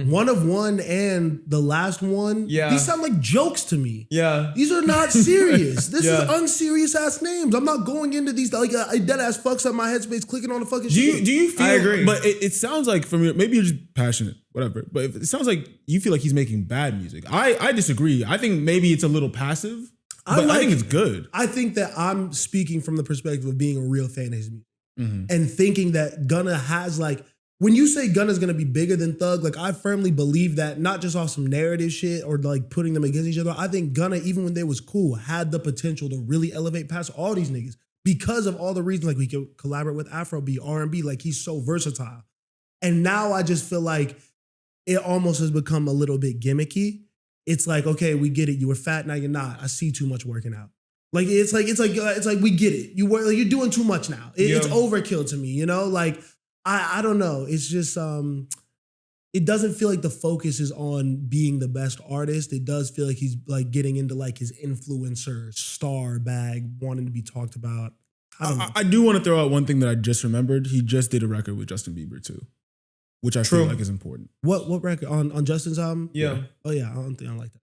One of One and the Last One. Yeah. These sound like jokes to me. Yeah. These are not serious. This Yeah. is unserious ass names. I'm not going into these like I dead ass fucks up my headspace clicking on the fucking Do shit. you feel? I agree. But it sounds like from your, maybe you're just passionate, whatever. But it sounds like you feel like he's making bad music. I disagree. I think maybe it's a little passive. But I think it's good. I think that I'm speaking from the perspective of being a real fan of his music Mm-hmm. and thinking that Gunna has like, when you say Gunna's gonna be bigger than Thug, like I firmly believe that, not just off some narrative shit or like putting them against each other. I think Gunna, even when they was cool, had the potential to really elevate past all these niggas because of all the reasons, like we could collaborate with Afrobeat, R&B, like he's so versatile. And now I just feel like it almost has become a little bit gimmicky. It's like, okay, we get it. You were fat, now you're not. I see too much working out. Like it's like we get it. You're doing too much now. It's overkill to me, you know? Like I don't know. It's just it doesn't feel like the focus is on being the best artist. It does feel like he's like getting into like his influencer star bag, wanting to be talked about. I don't know. I do want to throw out one thing that I just remembered. He just did a record with Justin Bieber too, which I feel like is important. What record on Justin's album? Yeah. Oh yeah, I don't think I like that.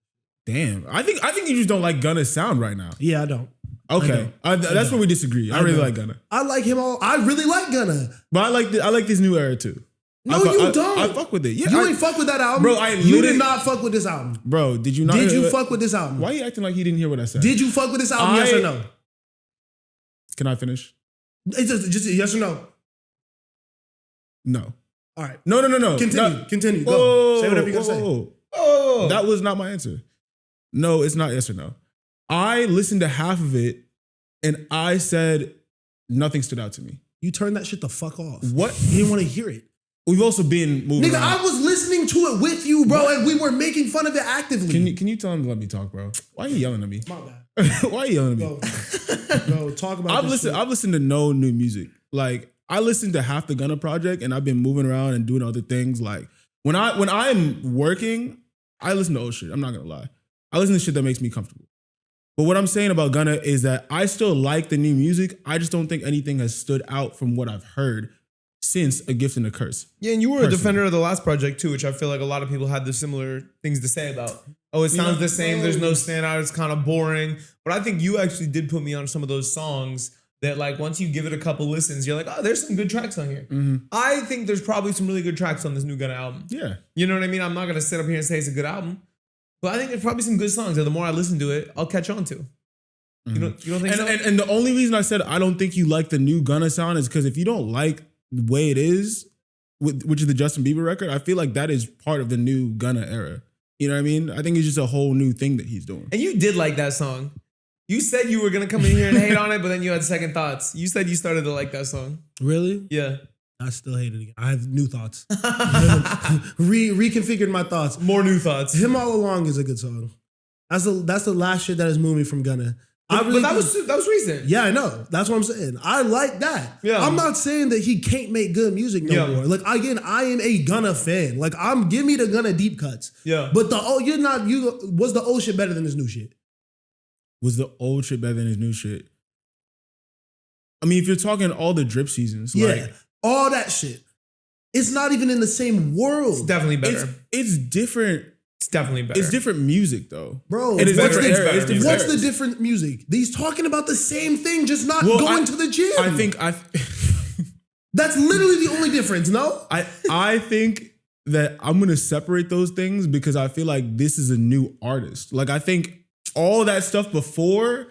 Damn, I think you just don't like Gunna's sound right now. Yeah, I don't. Okay, that's where we disagree. I really like Gunna, I like him all. I really like Gunna. but I like this new era too. No, you don't. I fuck with it. Yeah, You ain't fuck with that album. Bro, you did not fuck with this album. Bro, did you not? Did you fuck with this album? Why are you acting like he didn't hear what I said? Did you fuck with this album? Yes or no? Can I finish? It's just a yes or no. No. All right. No. Continue. Go. Say whatever you're gonna say. Oh. That was not my answer. No, it's not yes or no. I listened to half of it and I said nothing stood out to me. You turned that shit the fuck off. What? You didn't want to hear it. We've also been moving Nigga, around. I was listening to it with you, bro, and we were making fun of it actively. Can you tell him to let me talk, bro? Why are you yelling at me? My bad. Why are you yelling at me? Go talk about this shit. I've listened to no new music. Like I listened to half the Gunna project and I've been moving around and doing other things. Like when I'm working, I listen to old shit. I'm not gonna lie. I listen to shit that makes me comfortable. But what I'm saying about Gunna is that I still like the new music. I just don't think anything has stood out from what I've heard since A Gift and a Curse. Yeah, and you were a defender of the last project too, which I feel like a lot of people had the similar things to say about. Oh, it sounds the same. There's no standout. It's kind of boring. But I think you actually did put me on some of those songs that like once you give it a couple listens, you're like, oh, there's some good tracks on here. I think there's probably some really good tracks on this new Gunna album. Yeah. You know what I mean? I'm not gonna sit up here and say it's a good album, but I think there's probably some good songs that the more I listen to it, I'll catch on to. You don't think so? And the only reason I said I don't think you like the new Gunna sound is because if you don't like the way it is, which is the Justin Bieber record, I feel like that is part of the new Gunna era. You know what I mean? I think it's just a whole new thing that he's doing. And you did like that song. You said you were gonna come in here and hate on it, but then you had second thoughts. You said you started to like that song. Really? Yeah. I still hate it again. I have new thoughts. Reconfigured my thoughts. More new thoughts. Him All Along is a good song. That's the last shit that has moved me from Gunna. But that was recent. Yeah, I know. That's what I'm saying. I like that. Yeah. I'm not saying that he can't make good music no more. Like again, I am a Gunna fan. Like give me the Gunna deep cuts. Yeah. But was the old shit better than his new shit? Was the old shit better than his new shit? I mean, if you're talking all the drip seasons, like all that shit. It's not even in the same world. It's definitely better. It's different. It's definitely better. It's different music though. Bro, it is what's what's the different music? He's talking about the same thing, just not going to the gym. I think that's literally the only difference, no? I think that I'm gonna separate those things because I feel like this is a new artist. Like I think all that stuff before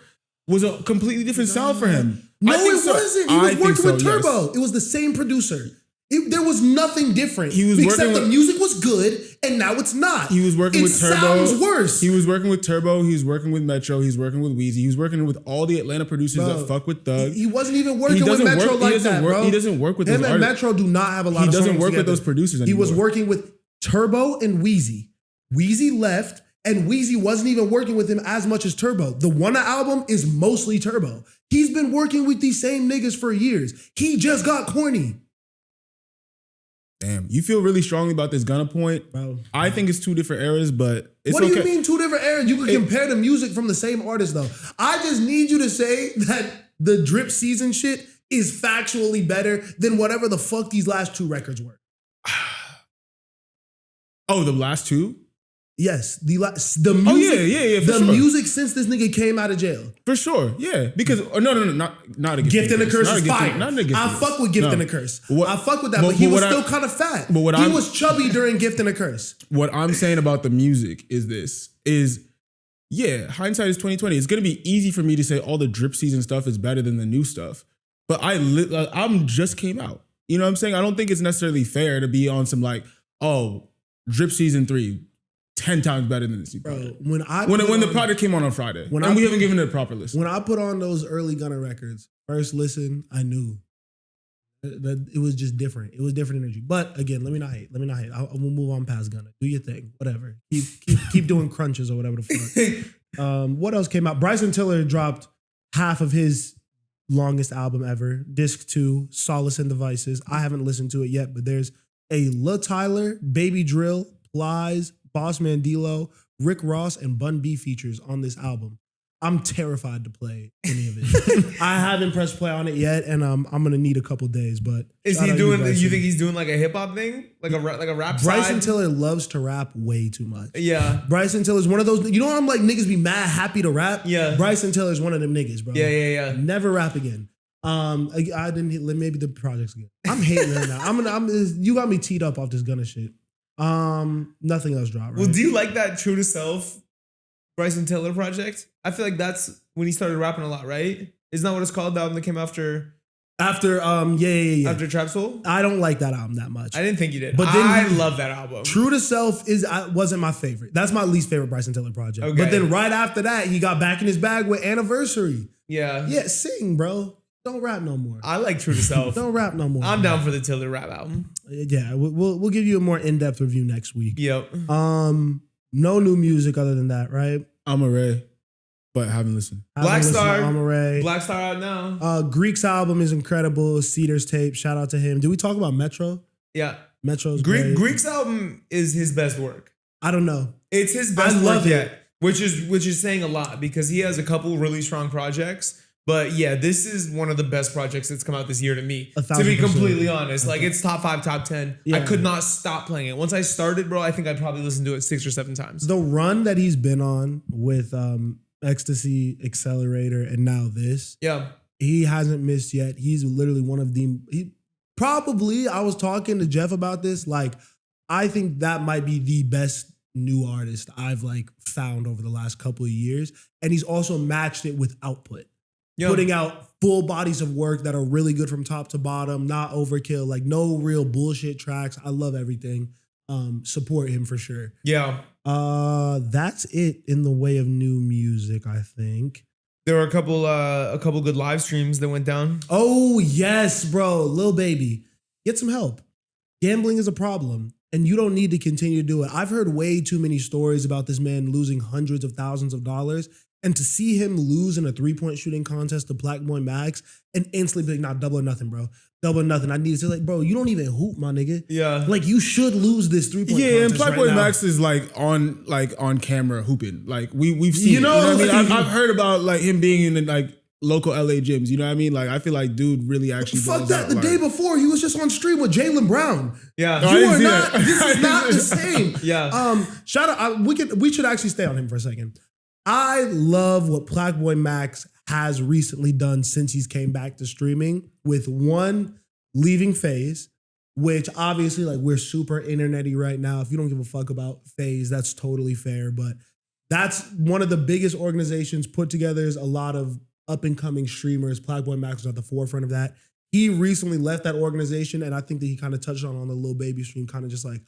was a completely different sound for him. No, it wasn't. He was working with Turbo. Yes. It was the same producer. There was nothing different. He was except the music was good, and now it's not. He was working with Turbo. It sounds worse. He was working with Turbo. He was working with Metro. He's working with Weezy. He was working with all the Atlanta producers that fuck with Thug. He wasn't even working with Metro like that, bro. He doesn't work with him those and artists. Metro do not have a lot of songs He doesn't work together. with those producers anymore. He was working with Turbo and Weezy. Weezy left, and Weezy wasn't even working with him as much as Turbo. The Wunna album is mostly Turbo. He's been working with these same niggas for years. He just got corny. Damn, you feel really strongly about this Gunna point. Bro. I think it's two different eras, but it's What do okay. you mean two different eras? You can compare the music from the same artist though. I just need you to say that the drip season shit is factually better than whatever the fuck these last two records were. Oh, the last two? Yes, the music. Oh yeah, for the sure. music since this nigga came out of jail. For sure, yeah. Because no, not a Gift and a Curse is fire. Not a Gift. I fuck with Gift and a Curse. I fuck with that, but but he was what still kind of fat. But he was chubby during Gift and a Curse. What I'm saying about the music is hindsight is 2020. It's gonna be easy for me to say all the drip season stuff is better than the new stuff, but I'm just came out. You know what I'm saying? I don't think it's necessarily fair to be on some like, oh, drip season 3. 10 times better than this. Bro, when the project came on Friday, we haven't given it a proper listen. When I put on those early Gunna records, first listen, I knew that it was just different. It was different energy. But again, let me not hate. We'll move on past Gunna. Do your thing, whatever. Keep doing crunches or whatever the fuck. What else came out? Bryson Tiller dropped half of his longest album ever, Disc 2, Solace and Devices. I haven't listened to it yet, but there's a Lil Tyler, Baby Drill, Plies, Boss Man D-Lo, Rick Ross, and Bun B features on this album. I'm terrified to play any of it. I haven't pressed play on it yet, and I'm gonna need a couple days. But is he doing? You think he's doing like a hip hop thing, like a rap? Bryson side? Tiller loves to rap way too much. Yeah, Bryson Tiller's one of those. You know, I'm like niggas be mad happy to rap. Yeah, Bryson Tiller's one of them niggas, bro. Yeah. Never rap again. I didn't. Maybe the projects again. I'm hating her now. You got me teed up off this Gunna shit. Nothing else dropped. Right? Well, do you like that True to Self Bryson Tiller project? I feel like that's when he started rapping a lot, right? Isn't that what it's called? The album that came after after Trap Soul? I don't like that album that much. I didn't think you did. But then I love that album. True to Self wasn't my favorite. That's my least favorite Bryson Tiller project. Okay. But then right after that, he got back in his bag with Anniversary. Yeah. Yeah, sing, bro. Don't rap no more. I like True to Self. Don't rap no more. I'm down for the Tiller rap album. Yeah, we'll give you a more in-depth review next week. Yep. No new music other than that, right? I'm a Ray, but haven't listened. Black Star. I'm a Ray. Black Star out now. Greek's album is incredible. Cedar's tape. Shout out to him. Did we talk about Metro? Yeah. Metro's great. Greek's album is his best work. I don't know. It's his best work yet, which is saying a lot because he has a couple really strong projects. But yeah, this is one of the best projects that's come out this year to me. To be completely honest, like it's top 5, top 10. Yeah. I could not stop playing it. Once I started, bro, I think I probably listened to it 6 or 7 times. The run that he's been on with Ecstasy, Accelerator, and now this. Yeah. He hasn't missed yet. He's literally one of the probably, I was talking to Jeff about this. Like, I think that might be the best new artist I've like found over the last couple of years. And he's also matched it with output. Putting out full bodies of work that are really good from top to bottom, not overkill, like no real bullshit tracks. I love everything. Support him for sure. Yeah. That's it in the way of new music, I think. There were a couple good live streams that went down. Oh, yes, bro. Lil Baby, get some help. Gambling is a problem, and you don't need to continue to do it. I've heard way too many stories about this man losing hundreds of thousands of dollars. And to see him lose in a 3-point shooting contest to PlaqueBoyMax and instantly be like, nah, double or nothing, bro. Double or nothing. I need to say, like, bro, you don't even hoop, my nigga. Yeah. Like, you should lose this 3-point contest. Yeah, and PlaqueBoyMax right is on camera hooping. Like we've seen You know what I mean? like- I've heard about like him being in like local LA gyms. You know what I mean? Like I feel like dude really actually Fuck balls that. out, The like- day before, he was just on stream with Jaylen Brown. Yeah. No, I You didn't are see not. that. This is not the same. Yeah. Shout out. We should actually stay on him for a second. I love what PlaqueBoyMax has recently done since he's came back to streaming with one leaving FaZe, which obviously like we're super internety right now. If you don't give a fuck about FaZe, that's totally fair. But that's one of the biggest organizations put together. Is a lot of up and coming streamers. PlaqueBoyMax was at the forefront of that. He recently left that organization, and I think that he kind of touched on the Lil Baby stream, kind of just like,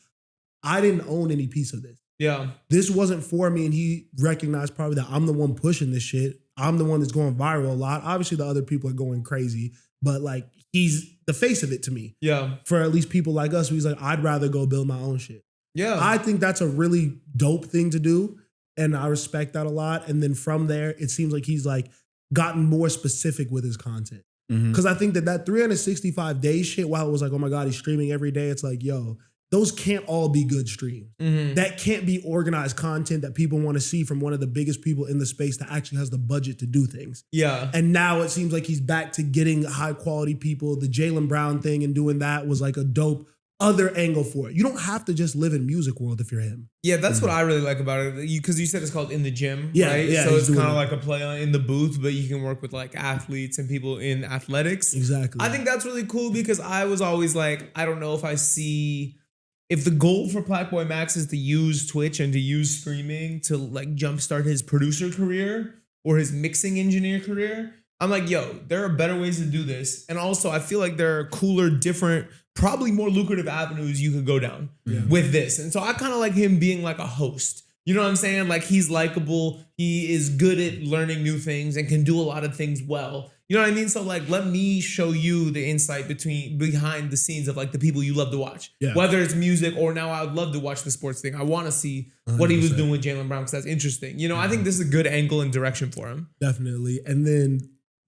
I didn't own any piece of this. Yeah. This wasn't for me, and he recognized probably that I'm the one pushing this shit. I'm the one that's going viral a lot. Obviously, the other people are going crazy, but like he's the face of it to me. Yeah. For at least people like us, he's like, I'd rather go build my own shit. Yeah. I think that's a really dope thing to do, and I respect that a lot. And then from there, it seems like he's like gotten more specific with his content. Because I think that 365 day shit, while it was like, oh my God, he's streaming every day, it's like, yo, those can't all be good streams. That can't be organized content that people want to see from one of the biggest people in the space that actually has the budget to do things. Yeah. And now it seems like he's back to getting high quality people. The Jaylen Brown thing and doing that was like a dope other angle for it. You don't have to just live in music world if you're him. Yeah, that's what I really like about it. Because you said it's called In the Gym, Yeah, right? yeah, So he's it's doing kind of it. like a play on in the booth, but you can work with like athletes and people in athletics. Exactly. I think that's really cool because I was always like, I don't know if the goal for PlaqueBoyMax is to use Twitch and to use streaming to like jumpstart his producer career or his mixing engineer career, I'm like, yo, there are better ways to do this. And also, I feel like there are cooler, different, probably more lucrative avenues you could go down with this. And so I kind of like him being like a host. You know what I'm saying? Like he's likable. He is good at learning new things and can do a lot of things well. You know what I mean? So like, let me show you the insight behind the scenes of like the people you love to watch. Yeah. Whether it's music or now I would love to watch the sports thing. I want to see what he was 100%. doing with Jaylen Brown because that's interesting. You know, I think this is a good angle and direction for him. Definitely. And then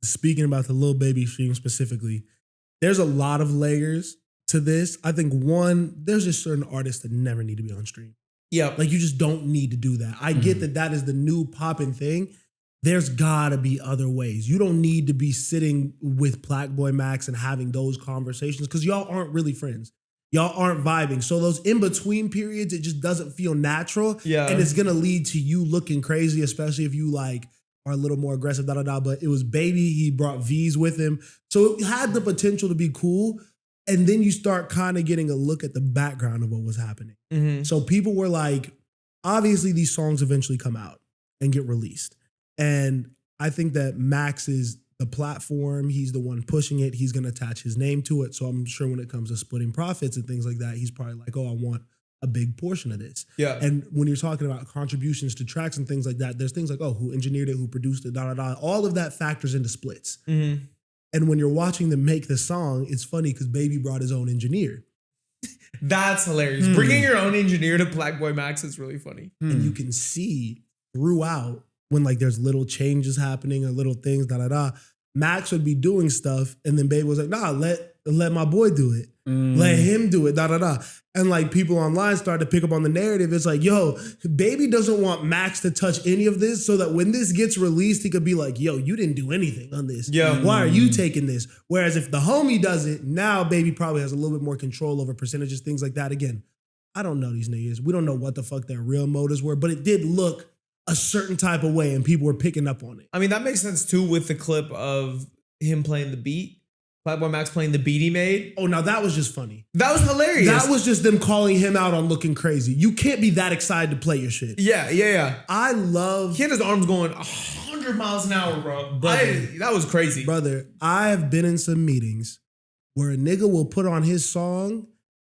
speaking about the Lil Baby stream specifically, there's a lot of layers to this. I think one, there's just certain artists that never need to be on stream. Yeah. Like you just don't need to do that. I get that is the new popping thing. There's gotta be other ways. You don't need to be sitting with PlaqueBoyMax and having those conversations because y'all aren't really friends. Y'all aren't vibing. So those in-between periods, it just doesn't feel natural. Yeah. And it's gonna lead to you looking crazy, especially if you like are a little more aggressive, But it was Baby, he brought V's with him. So it had the potential to be cool. And then you start kind of getting a look at the background of what was happening. So people were like, obviously these songs eventually come out and get released. And I think that Max is the platform. He's the one pushing it. He's going to attach his name to it. So I'm sure when it comes to splitting profits and things like that, he's probably like, oh, I want a big portion of this. Yeah. And when you're talking about contributions to tracks and things like that, there's things like, oh, who engineered it, who produced it, all of that factors into splits. And when you're watching them make the song, it's funny because Baby brought his own engineer. That's hilarious. Bringing your own engineer to PlaqueBoyMax is really funny. And you can see throughout when like there's little changes happening or little things, Max would be doing stuff and then Baby was like, nah, let my boy do it. Let him do it, And like people online started to pick up on the narrative. It's like, yo, Baby doesn't want Max to touch any of this so that when this gets released, he could be like, yo, you didn't do anything on this. Yeah. Why are you taking this? Whereas if the homie does it, now Baby probably has a little bit more control over percentages, things like that. Again, I don't know these niggas. We don't know what the fuck their real motives were, but it did look a certain type of way and people were picking up on it. I mean, that makes sense too with the clip of him playing the beat. PlaqueBoyMax playing the beat he made. Oh, now that was just funny. That was hilarious. That was just them calling him out on looking crazy. You can't be that excited to play your shit. Yeah. I love... He had his arms going 100 miles an hour, bro. Brother. That was crazy. Brother, I have been in some meetings where a nigga will put on his song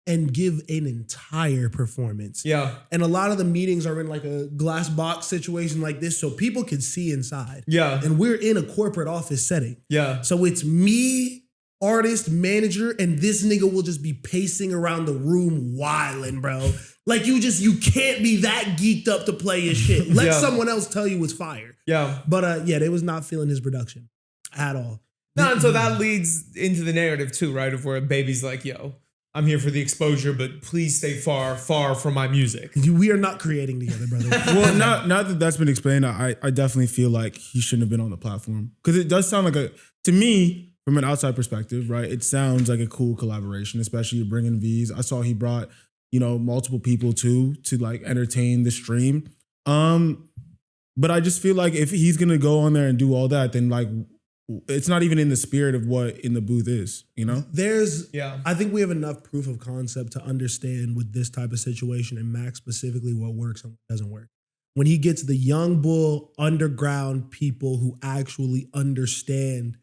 and give an entire performance. Yeah. And a lot of the meetings are in like a glass box situation like this so people can see inside. Yeah. And we're in a corporate office setting. Yeah. So it's me, artist, manager, and this nigga will just be pacing around the room wilding, bro. Like you can't be that geeked up to play his shit. Let someone else tell you it's fire. Yeah. But they was not feeling his production at all. No, and so that leads into the narrative too, right? Of where Baby's like, yo, I'm here for the exposure, but please stay far, far from my music. We are not creating together, brother. Well, now that that's been explained, I definitely feel like he shouldn't have been on the platform. Because it does sound like to me, from an outside perspective, right? It sounds like a cool collaboration, especially bringing V's. I saw he brought, multiple people too to like entertain the stream. But I just feel like if he's gonna go on there and do all that, then like it's not even in the spirit of what In the Booth is, I think we have enough proof of concept to understand with this type of situation and Max specifically what works and what doesn't work. When he gets the young bull underground people who actually understand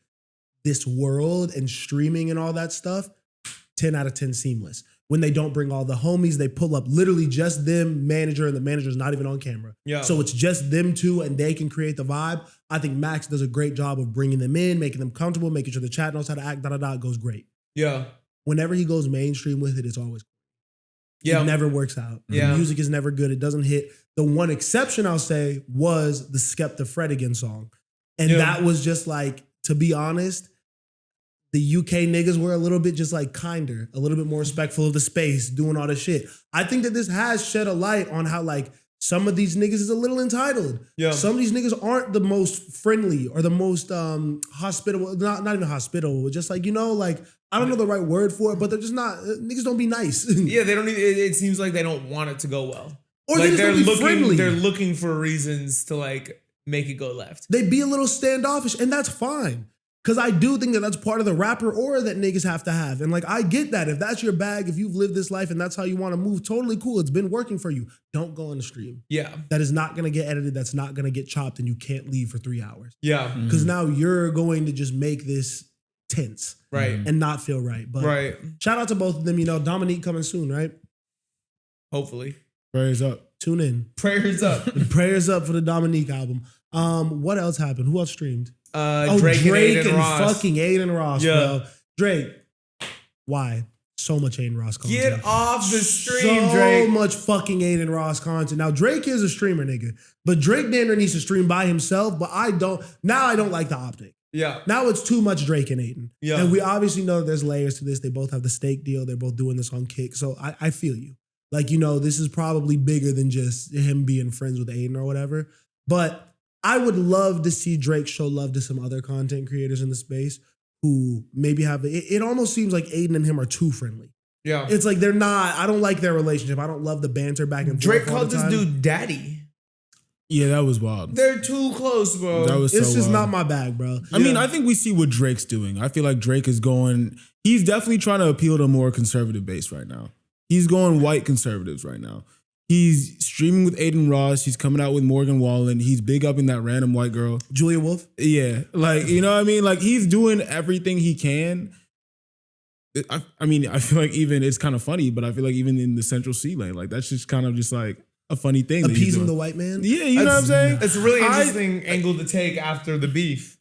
this world and streaming and all that stuff, 10 out of 10 seamless. When they don't bring all the homies, they pull up literally just them, manager, and the manager's not even on camera. Yeah. So it's just them two and they can create the vibe. I think Max does a great job of bringing them in, making them comfortable, making sure the chat knows how to act, it goes great. Yeah. Whenever he goes mainstream with it, it's always It never works out. Yeah. The music is never good. It doesn't hit. The one exception I'll say was the Skepta Fred Again song. And that was just like, to be honest, the UK niggas were a little bit just like kinder, a little bit more respectful of the space, doing all this shit. I think that this has shed a light on how like some of these niggas is a little entitled. Yeah. Some of these niggas aren't the most friendly or the most hospitable, not even hospitable, just like, like, I don't know the right word for it, but they're just not, niggas don't be nice. Yeah, they don't it seems like they don't want it to go well. Or like they're looking friendly. They're looking for reasons to like make it go left. They be a little standoffish, and that's fine. Because I do think that that's part of the rapper aura that niggas have to have. And like, I get that. If that's your bag, if you've lived this life and that's how you want to move, totally cool. It's been working for you. Don't go on the stream. Yeah. That is not going to get edited. That's not going to get chopped and you can't leave for 3 hours. Yeah. Because now you're going to just make this tense. Right. And not feel right. But shout out to both of them. Dominique coming soon, right? Hopefully. Prayers up. Tune in. Prayers up. Prayers up for the Dominique album. What else happened? Who else streamed? Drake and Ross. Fucking Adin Ross, bro. Drake. Why? So much Adin Ross content. Get off the stream, Drake. So much fucking Adin Ross content. Now, Drake is a streamer, nigga. But Drake Danner needs to stream by himself, but I don't like the optic. Yeah. Now it's too much Drake and Adin. Yeah. And we obviously know there's layers to this. They both have the stake deal. They're both doing this on Kick. So I feel you. Like, this is probably bigger than just him being friends with Adin or whatever. But I would love to see Drake show love to some other content creators in the space who maybe have, it almost seems like Adin and him are too friendly. Yeah. It's like they're not, I don't like their relationship. I don't love the banter back and forth. Drake called this dude daddy. Yeah, that was wild. They're too close, bro. That was it's just wild. not my bag, bro. I mean, I think we see what Drake's doing. I feel like Drake is he's definitely trying to appeal to a more conservative base right now. He's going white conservatives right now. He's streaming with Adin Ross. He's coming out with Morgan Wallen. He's big up in that random white girl. Julia Wolf? Yeah. Like, you know what I mean? Like, he's doing everything he can. I mean, I feel like even, it's kind of funny, but I feel like even in the Central C lane, like, that's just kind of just like a funny thing. Appeasing the white man? Yeah, you know what I'm saying? It's a really interesting angle to take after the beef.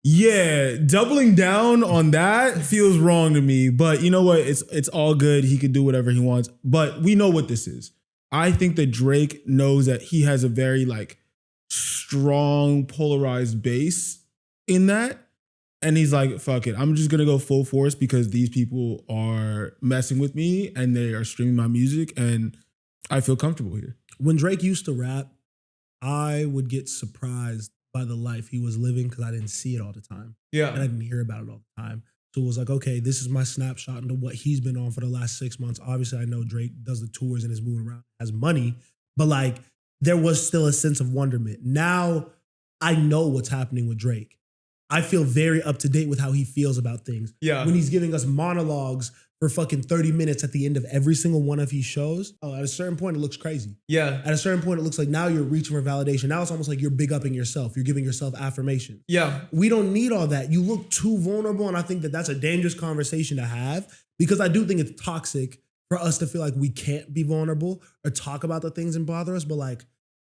Yeah, doubling down on that feels wrong to me. But you know what? It's all good. He can do whatever he wants. But we know what this is. I think that Drake knows that he has a very like strong polarized base in that. And he's like, fuck it. I'm just going to go full force because these people are messing with me and they are streaming my music and I feel comfortable here. When Drake used to rap, I would get surprised by the life he was living because I didn't see it all the time. Yeah. And I didn't hear about it all the time. So it was like, okay, this is my snapshot into what he's been on for the last 6 months. Obviously, I know Drake does the tours and is moving around, has money, but like there was still a sense of wonderment. Now I know what's happening with Drake. I feel very up to date with how he feels about things. Yeah. When he's giving us monologues for fucking 30 minutes at the end of every single one of his shows, at a certain point, it looks crazy. Yeah. At a certain point, it looks like now you're reaching for validation. Now it's almost like you're big upping yourself. You're giving yourself affirmation. Yeah. We don't need all that. You look too vulnerable, and I think that that's a dangerous conversation to have because I do think it's toxic for us to feel like we can't be vulnerable or talk about the things that bother us, but like,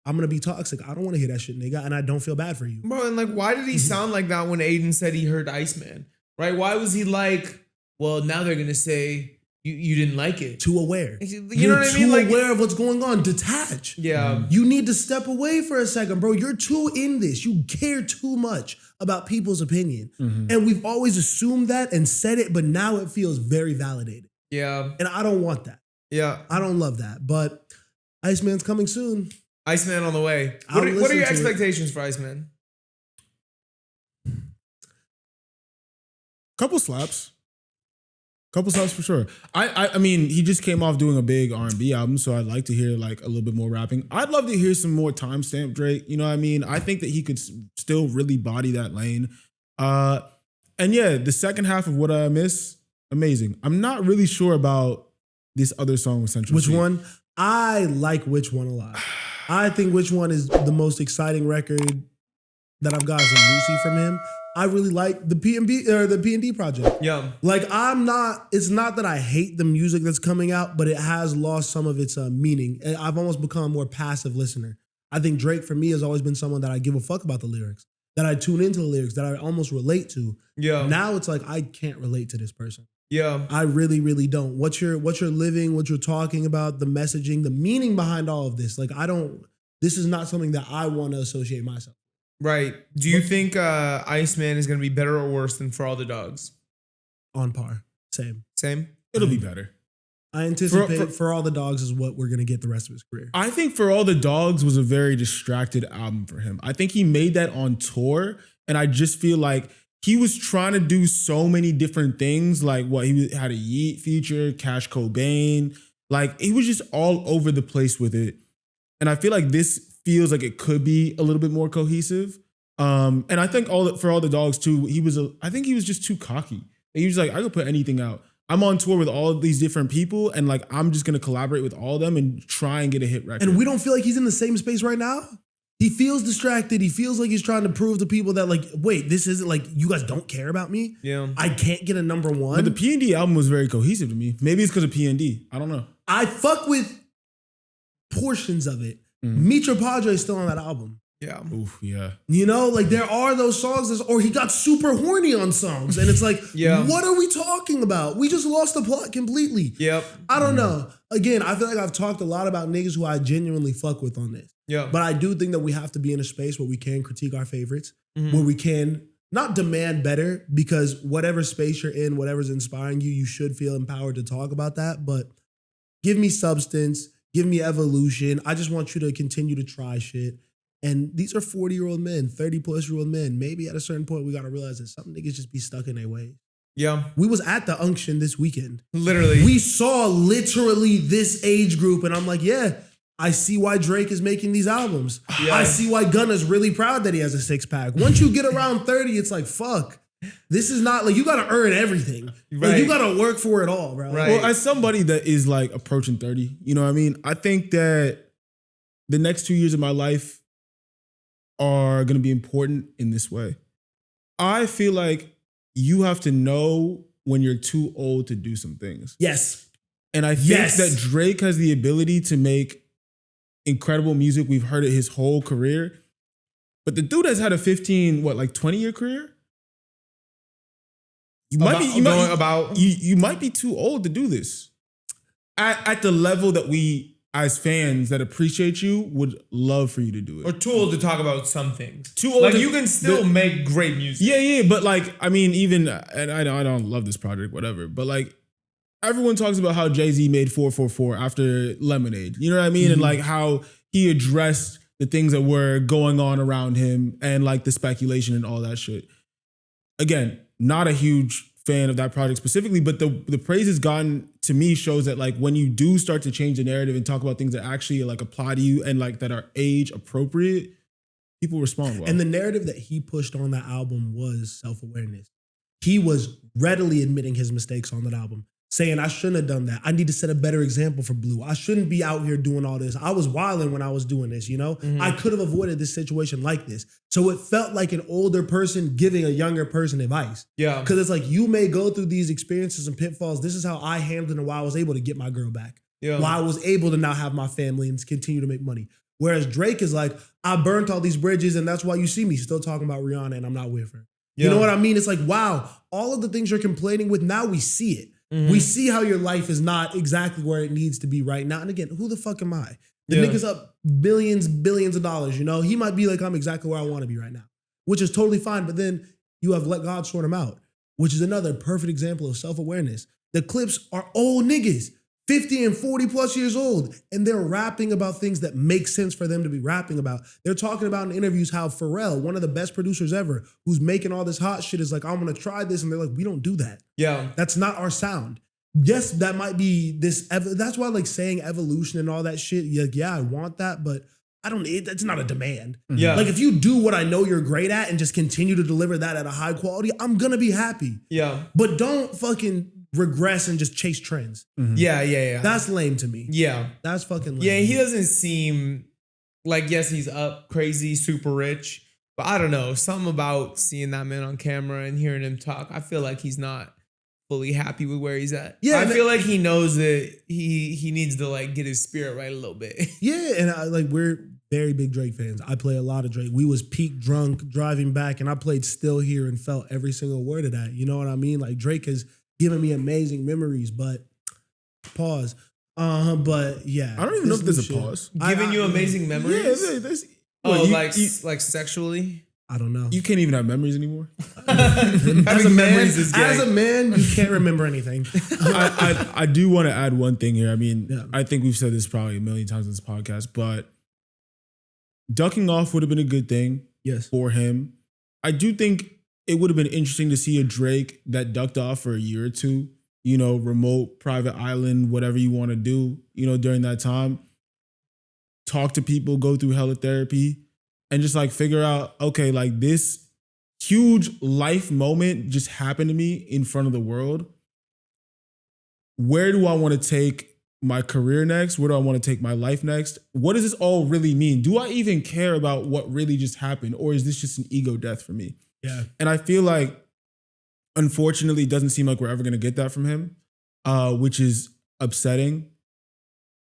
I'm gonna be toxic. I don't want to hear that shit, nigga, and I don't feel bad for you. Bro, and like, why did he sound like that when Adin said he heard Iceman? Right? Why was he like, well, now they're gonna say you didn't like it? Too aware. You You're know what I mean? too Like, aware of what's going on. Detach. yeah. You need to step away for a second, bro. You're too in this. You care too much about people's opinion. And we've always assumed that and said it, but now it feels very validated. Yeah. And I don't want that. Yeah. I don't love that. But Iceman's coming soon. Iceman on the way. I'll What are listen your to it. expectations for Iceman? Couple slaps for sure. I mean, he just came off doing a big R&B album, so I'd like to hear like a little bit more rapping. I'd love to hear some more timestamp Drake. You know what I mean? I think that he could still really body that lane. And yeah, the second half of What I Miss, amazing. I'm not really sure about this other song with Central Which C. one? I like Which One a lot. I think Which One is the most exciting record that I've got as a Lucy from him. I really like the P&B or the P&D project. Yeah. Like it's not that I hate the music that's coming out, but it has lost some of its meaning. And I've almost become a more passive listener. I think Drake for me has always been someone that I give a fuck about the lyrics, that I tune into the lyrics, that I almost relate to. Yeah. Now it's like I can't relate to this person. Yeah. I really, really don't. What you're living, what you're talking about, the messaging, the meaning behind all of this. Like this is not something that I want to associate myself. Right. Do you think Iceman is going to be better or worse than For All the Dogs? On par. Same. Same? It'll be better. I anticipate For All the Dogs is what we're going to get the rest of his career. I think For All the Dogs was a very distracted album for him. I think he made that on tour, and I just feel like he was trying to do so many different things, like he had a Yeet feature, Cash Cobain, like he was just all over the place with it. And I feel like this feels like it could be a little bit more cohesive. And I think For All the Dogs too, I think he was just too cocky. He was like, I could put anything out. I'm on tour with all of these different people, and like I'm just gonna collaborate with all of them and try and get a hit record. And we don't feel like he's in the same space right now. He feels distracted. He feels like he's trying to prove to people that like, wait, this isn't like you guys don't care about me. Yeah. I can't get a number one. But the P&D album was very cohesive to me. Maybe it's because of P&D. I don't know. I fuck with portions of it. Mitra Padre is still on that album. Yeah. Oof, yeah. You know, like there are those songs, or he got super horny on songs, and it's like, Yeah. what are we talking about? We just lost the plot completely. Yep. I don't know. Again, I feel like I've talked a lot about niggas who I genuinely fuck with on this. Yeah. But I do think that we have to be in a space where we can critique our favorites, where we can not demand better, because whatever space you're in, whatever's inspiring you, you should feel empowered to talk about that. But give me substance, give me evolution. I just want you to continue to try shit. And these are 40-year-old men, 30-plus-year-old men. Maybe at a certain point, we got to realize that some niggas just be stuck in their ways. Yeah. We was at the unction this weekend. Literally. We saw literally this age group, and I'm like, yeah, I see why Drake is making these albums. Yeah. I see why Gunna's really proud that he has a six-pack. Once you get around 30, it's like, fuck. This is not, like, you got to earn everything. Right. Like, you got to work for it all, bro. Right. Well, as somebody that is like approaching 30, you know what I mean? I think that the next 2 years of my life are going to be important in this way. I feel like you have to know when you're too old to do some things. Yes. And I think that Drake has the ability to make incredible music. We've heard it his whole career. But the dude has had a 20-year career. You might be too old to do this. At the level that we, as fans that appreciate you, would love for you to do it. Or too old to talk about some things. Too old like to- you can still make great music. Yeah, but like, I mean, even, and I don't love this project, whatever, but like, everyone talks about how Jay-Z made 444 after Lemonade. You know what I mean? And like how he addressed the things that were going on around him and like the speculation and all that shit. Again, not a huge fan of that project specifically, but the praise it's gotten to me shows that like when you do start to change the narrative and talk about things that actually like apply to you and like that are age appropriate, people respond well. And the narrative that he pushed on that album was self-awareness. He was readily admitting his mistakes on that album, saying, I shouldn't have done that. I need to set a better example for Blue. I shouldn't be out here doing all this. I was wilding when I was doing this, you know? I could have avoided this situation like this. So it felt like an older person giving a younger person advice. Yeah. Because it's like, you may go through these experiences and pitfalls. This is how I handled it and why I was able to get my girl back. Yeah. Why I was able to now have my family and continue to make money. Whereas Drake is like, I burnt all these bridges and that's why you see me still talking about Rihanna and I'm not with her. You know what I mean? It's like, wow, all of the things you're complaining with, now we see it. We see how your life is not exactly where it needs to be right now. And again, who the fuck am I? The nigga's up billions of dollars, you know? He might be like, I'm exactly where I want to be right now, which is totally fine. But then you have let God sort him out, which is another perfect example of self-awareness. The clips are old niggas, 50 and 40 plus years old, and they're rapping about things that make sense for them to be rapping about. They're talking about in interviews how Pharrell, one of the best producers ever, who's making all this hot shit, is like, I'm gonna try this. And they're like, we don't do that. Yeah. That's not our sound. Yes, that might be this, that's why like saying evolution and all that shit, like, yeah, I want that, but I don't, it's not a demand. Yeah. Like if you do what I know you're great at and just continue to deliver that at a high quality, I'm gonna be happy. Yeah. But don't fucking regress and just chase trends. Yeah. That's lame to me. Yeah. That's fucking lame. Yeah, he doesn't seem like, yes, he's up crazy, super rich. But I don't know. Something about seeing that man on camera and hearing him talk, I feel like he's not fully happy with where he's at. Yeah, I feel like he knows that he needs to like get his spirit right a little bit. Yeah, and we're very big Drake fans. I play a lot of Drake. We was peak drunk driving back, and I played Still Here and felt every single word of that. You know what I mean? Like Drake has given me amazing memories, but pause. But yeah, I don't even know if there's a pause. Giving you amazing memories? Yeah, there's. Like sexually? I don't know. You can't even have memories anymore. As a man, you can't remember anything. I do want to add one thing here. I mean, I think we've said this probably a million times in this podcast, but ducking off would have been a good thing for him. I do think it would have been interesting to see a Drake that ducked off for a year or two, you know, remote, private island, whatever you want to do, you know, during that time. Talk to people, go through hella therapy, and just like figure out, okay, like this huge life moment just happened to me in front of the world. Where do I want to take my career next? Where do I want to take my life next? What does this all really mean? Do I even care about what really just happened? Or is this just an ego death for me? Yeah. And I feel like, unfortunately, it doesn't seem like we're ever going to get that from him, which is upsetting.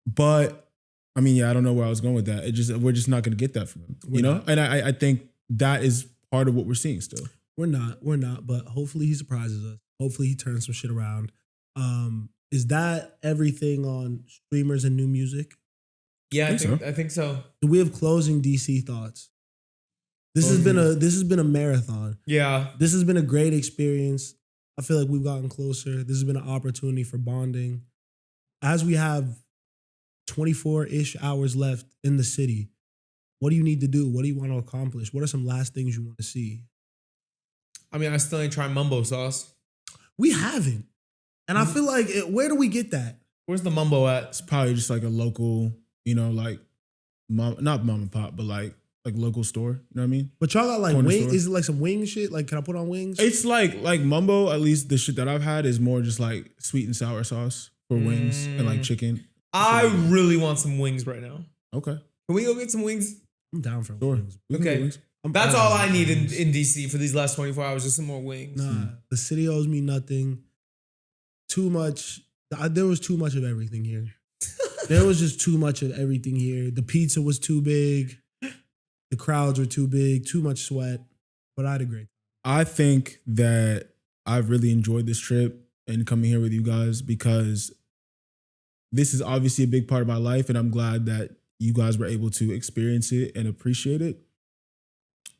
But I mean, yeah, I don't know where I was going with that. We're just not going to get that from him, you know? And I think that is part of what we're seeing still. We're not, but hopefully he surprises us. Hopefully he turns some shit around. Is that everything on streamers and new music? Yeah, I think so. Do we have closing DC thoughts? This has been a marathon. Yeah. This has been a great experience. I feel like we've gotten closer. This has been an opportunity for bonding. As we have 24-ish hours left in the city, what do you need to do? What do you want to accomplish? What are some last things you want to see? I mean, I still ain't tried mumbo sauce. We haven't. And I feel like, where do we get that? Where's the mumbo at? It's probably just like a local, you know, like, not mom and pop, but like local store. You know what I mean? But y'all got like Corner wing. store. Is it like some wing shit? Like, can I put on wings? It's like mumbo, at least the shit that I've had is more just like sweet and sour sauce for wings and like chicken. I really want some wings right now. Okay. Can we go get some wings? I'm down for Sure. wings. We can get Okay. wings. That's all I need in DC for these last 24 hours, just some more wings. Nah, the city owes me nothing. Too much. There was too much of everything here. There was just too much of everything here. The pizza was too big. The crowds were too big. Too much sweat. But I had a great time. I think that I've really enjoyed this trip and coming here with you guys because this is obviously a big part of my life, and I'm glad that you guys were able to experience it and appreciate it.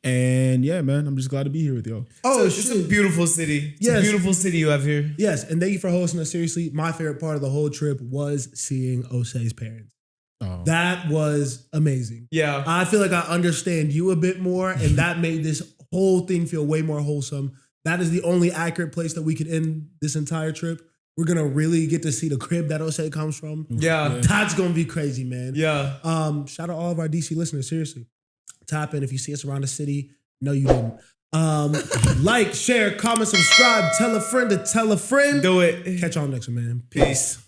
And yeah, man, I'm just glad to be here with y'all. Oh, it's a beautiful city. It's Yes. a beautiful city you have here. Yes, and thank you for hosting us. Seriously, my favorite part of the whole trip was seeing Osei's parents. Oh. That was amazing. Yeah. I feel like I understand you a bit more, and that made this whole thing feel way more wholesome. That is the only accurate place that we could end this entire trip. We're gonna really get to see the crib that Osei comes from. Yeah. That's gonna be crazy, man. Yeah. Shout out all of our DC listeners, seriously. Tap in. If you see us around the city, no, you didn't. Like, share, comment, subscribe, tell a friend to tell a friend. Do it. Catch y'all next one, man. Peace.